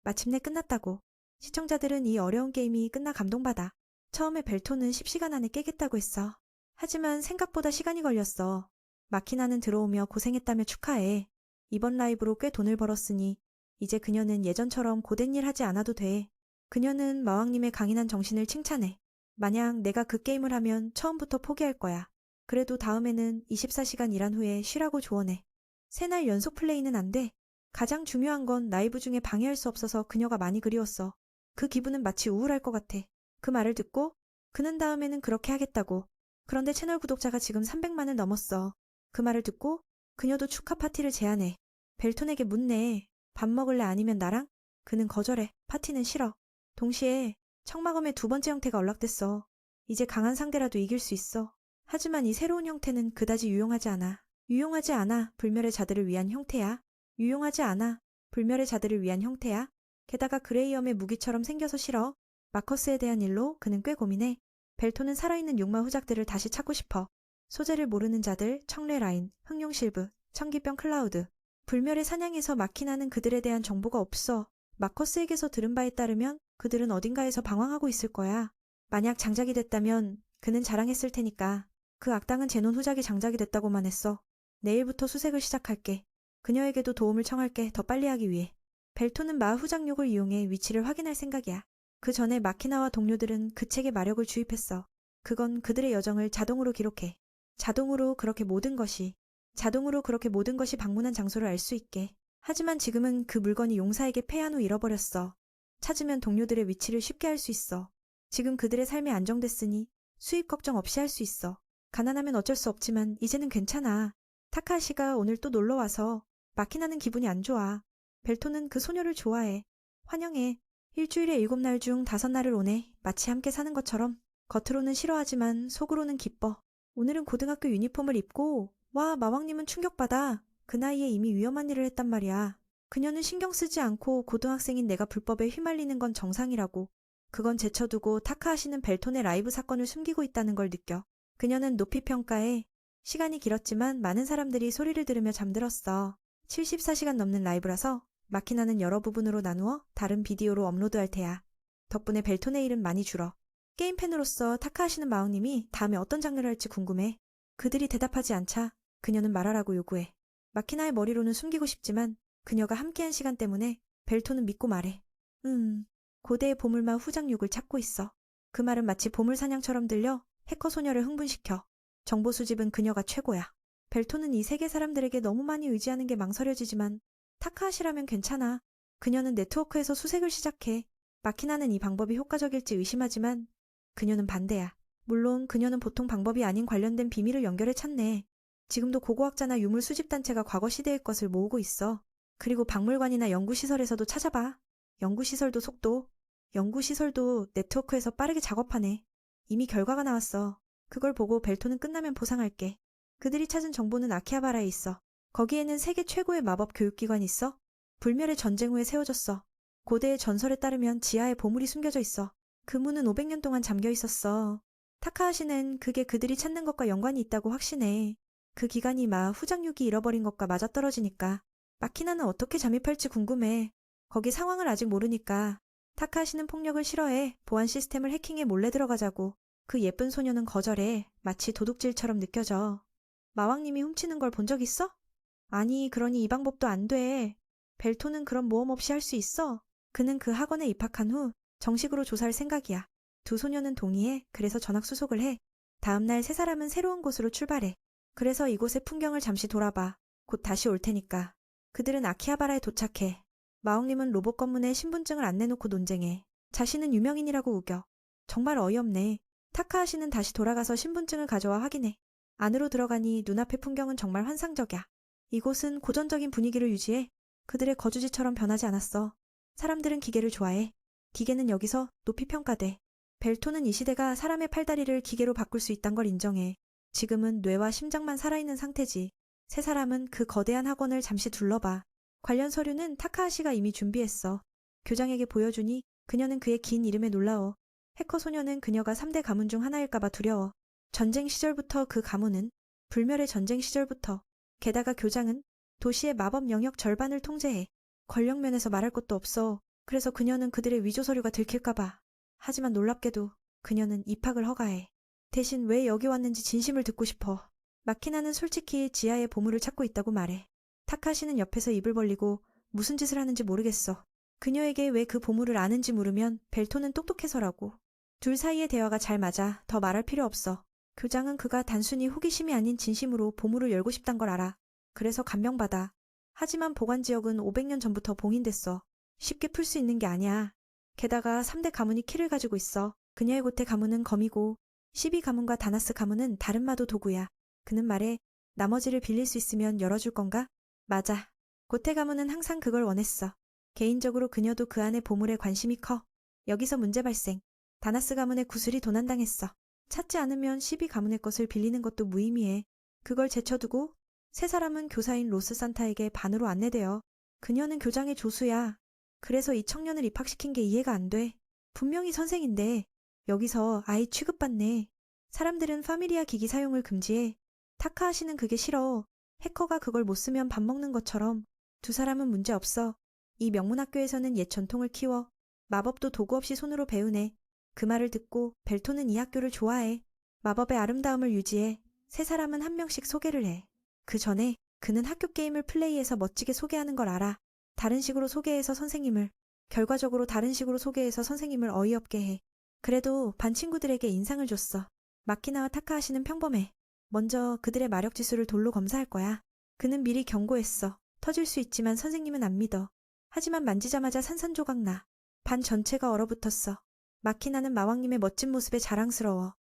마침내 끝났다고. 시청자들은 이 어려운 게임이 끝나 감동받아. 처음에 벨톤은 10시간 안에 깨겠다고 했어. 하지만 생각보다 시간이 걸렸어. 마키나는 들어오며 고생했다며 축하해. 이번 라이브로 꽤 돈을 벌었으니 이제 그녀는 예전처럼 고된 일 하지 않아도 돼. 그녀는 마왕님의 강인한 정신을 칭찬해. 만약 내가 그 게임을 하면 처음부터 포기할 거야. 그래도 다음에는 24시간 일한 후에 쉬라고 조언해. 3날 연속 플레이는 안 돼. 가장 중요한 건 라이브 중에 방해할 수 없어서 그녀가 많이 그리웠어. 그 기분은 마치 우울할 것 같아. 그 말을 듣고 그는 다음에는 그렇게 하겠다고. 그런데 채널 구독자가 지금 300만을 넘었어. 그 말을 듣고 그녀도 축하 파티를 제안해. 벨톤에게 묻네. 밥 먹을래 아니면 나랑? 그는 거절해. 파티는 싫어. 동시에 청마검의 2번째 형태가 언락됐어. 이제 강한 상대라도 이길 수 있어. 하지만 이 새로운 형태는 그다지 유용하지 않아. 불멸의 자들을 위한 형태야. 게다가 그레이엄의 무기처럼 생겨서 싫어. 마커스에 대한 일로 그는 꽤 고민해. 벨톤은 살아있는 육마 후작들을 다시 찾고 싶어. 소재를 모르는 자들, 청래라인, 흑룡실브, 청기병 클라우드. 불멸의 사냥에서 마키나는 그들에 대한 정보가 없어. 마커스에게서 들은 바에 따르면 그들은 어딘가에서 방황하고 있을 거야. 만약 장작이 됐다면 그는 자랑했을 테니까. 그 악당은 제논 후작이 장작이 됐다고만 했어. 내일부터 수색을 시작할게. 그녀에게도 도움을 청할게. 더 빨리 하기 위해. 벨톤은 마 후작욕을 이용해 위치를 확인할 생각이야. 그 전에 마키나와 동료들은 그 책에 마력을 주입했어. 그건 그들의 여정을 자동으로 기록해. 자동으로 그렇게 모든 것이 방문한 장소를 알 수 있게. 하지만 지금은 그 물건이 용사에게 패한 후 잃어버렸어. 찾으면 동료들의 위치를 쉽게 알 수 있어. 지금 그들의 삶이 안정됐으니 수입 걱정 없이 할 수 있어. 가난하면 어쩔 수 없지만 이제는 괜찮아. 타카하시가 오늘 또 놀러와서 마키나는 기분이 안 좋아. 벨톤은 그 소녀를 좋아해. 환영해. 일주일에 7날 중 5날을 오네. 마치 함께 사는 것처럼. 겉으로는 싫어하지만 속으로는 기뻐. 오늘은 고등학교 유니폼을 입고 와 마왕님은 충격받아. 그 나이에 이미 위험한 일을 했단 말이야. 그녀는 신경 쓰지 않고 고등학생인 내가 불법에 휘말리는 건 정상이라고. 그건 제쳐두고 타카하시는 벨톤의 라이브 사건을 숨기고 있다는 걸 느껴. 그녀는 높이 평가해. 시간이 길었지만 많은 사람들이 소리를 들으며 잠들었어. 74시간 넘는 라이브라서 마키나는 여러 부분으로 나누어 다른 비디오로 업로드할 테야. 덕분에 벨톤의 일은 많이 줄어. 게임 팬으로서 타카하시는 마왕님이 다음에 어떤 장르를 할지 궁금해. 그들이 대답하지 않자 그녀는 말하라고 요구해. 마키나의 머리로는 숨기고 싶지만 그녀가 함께한 시간 때문에 벨톤은 믿고 말해. 고대의 보물마 후장육을 찾고 있어. 그 말은 마치 보물 사냥처럼 들려 해커 소녀를 흥분시켜. 정보 수집은 그녀가 최고야. 벨톤은 이 세계 사람들에게 너무 많이 의지하는 게 망설여지지만 타카하시라면 괜찮아. 그녀는 네트워크에서 수색을 시작해. 마키나는 이 방법이 효과적일지 의심하지만 그녀는 반대야. 물론 그녀는 보통 방법이 아닌 관련된 비밀을 연결해 찾네. 지금도 고고학자나 유물 수집단체가 과거 시대의 것을 모으고 있어. 그리고 박물관이나 연구시설에서도 찾아봐. 연구시설도 속도. 연구시설도 네트워크에서 빠르게 작업하네. 이미 결과가 나왔어. 그걸 보고 벨톤은 끝나면 보상할게. 그들이 찾은 정보는 아키하바라에 있어. 거기에는 세계 최고의 마법 교육기관이 있어. 불멸의 전쟁 후에 세워졌어. 고대의 전설에 따르면 지하에 보물이 숨겨져 있어. 그 문은 500년 동안 잠겨 있었어. 타카하시는 그게 그들이 찾는 것과 연관이 있다고 확신해. 그 기간이 후장육이 잃어버린 것과 맞아떨어지니까. 마키나는 어떻게 잠입할지 궁금해. 거기 상황을 아직 모르니까. 타카하시는 폭력을 싫어해. 보안 시스템을 해킹해 몰래 들어가자고. 그 예쁜 소녀는 거절해. 마치 도둑질처럼 느껴져. 마왕님이 훔치는 걸 본 적 있어? 아니, 그러니 이 방법도 안 돼. 벨톤은 그런 모험 없이 할 수 있어. 그는 그 학원에 입학한 후 정식으로 조사할 생각이야. 두 소녀는 동의해. 그래서 전학 수속을 해. 다음날 세 사람은 새로운 곳으로 출발해. 그래서 이곳의 풍경을 잠시 돌아봐. 곧 다시 올 테니까. 그들은 아키하바라에 도착해. 마왕님은 로봇 검문에 신분증을 안 내놓고 논쟁해. 자신은 유명인이라고 우겨. 정말 어이없네. 타카하시는 다시 돌아가서 신분증을 가져와 확인해. 안으로 들어가니 눈앞의 풍경은 정말 환상적이야. 이곳은 고전적인 분위기를 유지해. 그들의 거주지처럼 변하지 않았어. 사람들은 기계를 좋아해. 기계는 여기서 높이 평가돼. 벨톤은 이 시대가 사람의 팔다리를 기계로 바꿀 수 있단 걸 인정해. 지금은 뇌와 심장만 살아있는 상태지. 세 사람은 그 거대한 학원을 잠시 둘러봐. 관련 서류는 타카하시가 이미 준비했어. 교장에게 보여주니 그녀는 그의 긴 이름에 놀라워. 해커 소녀는 그녀가 3대 가문 중 하나일까봐 두려워. 전쟁 시절부터 그 가문은 불멸의 전쟁 시절부터. 게다가 교장은 도시의 마법 영역 절반을 통제해. 권력 면에서 말할 것도 없어. 그래서 그녀는 그들의 위조 서류가 들킬까봐. 하지만 놀랍게도 그녀는 입학을 허가해. 대신 왜 여기 왔는지 진심을 듣고 싶어. 마키나는 솔직히 지하에 보물을 찾고 있다고 말해. 타카시는 옆에서 입을 벌리고 무슨 짓을 하는지 모르겠어. 그녀에게 왜 그 보물을 아는지 물으면 벨톤은 똑똑해서라고. 둘 사이의 대화가 잘 맞아. 더 말할 필요 없어. 교장은 그가 단순히 호기심이 아닌 진심으로 보물을 열고 싶단 걸 알아. 그래서 감명받아. 하지만 보관지역은 500년 전부터 봉인됐어. 쉽게 풀 수 있는 게 아니야. 게다가 3대 가문이 키를 가지고 있어. 그녀의 고태 가문은 검이고 12 가문과 다나스 가문은 다른 마도 도구야. 그는 말해. 나머지를 빌릴 수 있으면 열어줄 건가? 맞아. 고태 가문은 항상 그걸 원했어. 개인적으로 그녀도 그 안에 보물에 관심이 커. 여기서 문제 발생. 다나스 가문의 구슬이 도난당했어. 찾지 않으면 12 가문의 것을 빌리는 것도 무의미해. 그걸 제쳐두고 세 사람은 교사인 로스 산타에게 반으로 안내되어. 그녀는 교장의 조수야. 그래서 이 청년을 입학시킨 게 이해가 안 돼. 분명히 선생인데 여기서 아이 취급받네. 사람들은 파미리아 기기 사용을 금지해. 타카하시는 그게 싫어. 해커가 그걸 못 쓰면 밥 먹는 것처럼. 두 사람은 문제 없어. 이 명문학교에서는 옛 전통을 키워. 마법도 도구 없이 손으로 배우네. 그 말을 듣고 벨톤은 이 학교를 좋아해. 마법의 아름다움을 유지해. 세 사람은 한 명씩 소개를 해. 그 전에 그는 학교 게임을 플레이해서 멋지게 소개하는 걸 알아. 다른 식으로 소개해서 선생님을. 결과적으로 다른 식으로 소개해서 선생님을 어이없게 해. 그래도 반 친구들에게 인상을 줬어. 마키나와 타카하시는 평범해. 먼저 그들의 마력 지수를 돌로 검사할 거야. 그는 미리 경고했어. 터질 수 있지만 선생님은 안 믿어. 하지만 만지자마자 산산조각 나. 반 전체가 얼어붙었어. 마키나는 마왕님의 멋진 모습에 자랑스러워.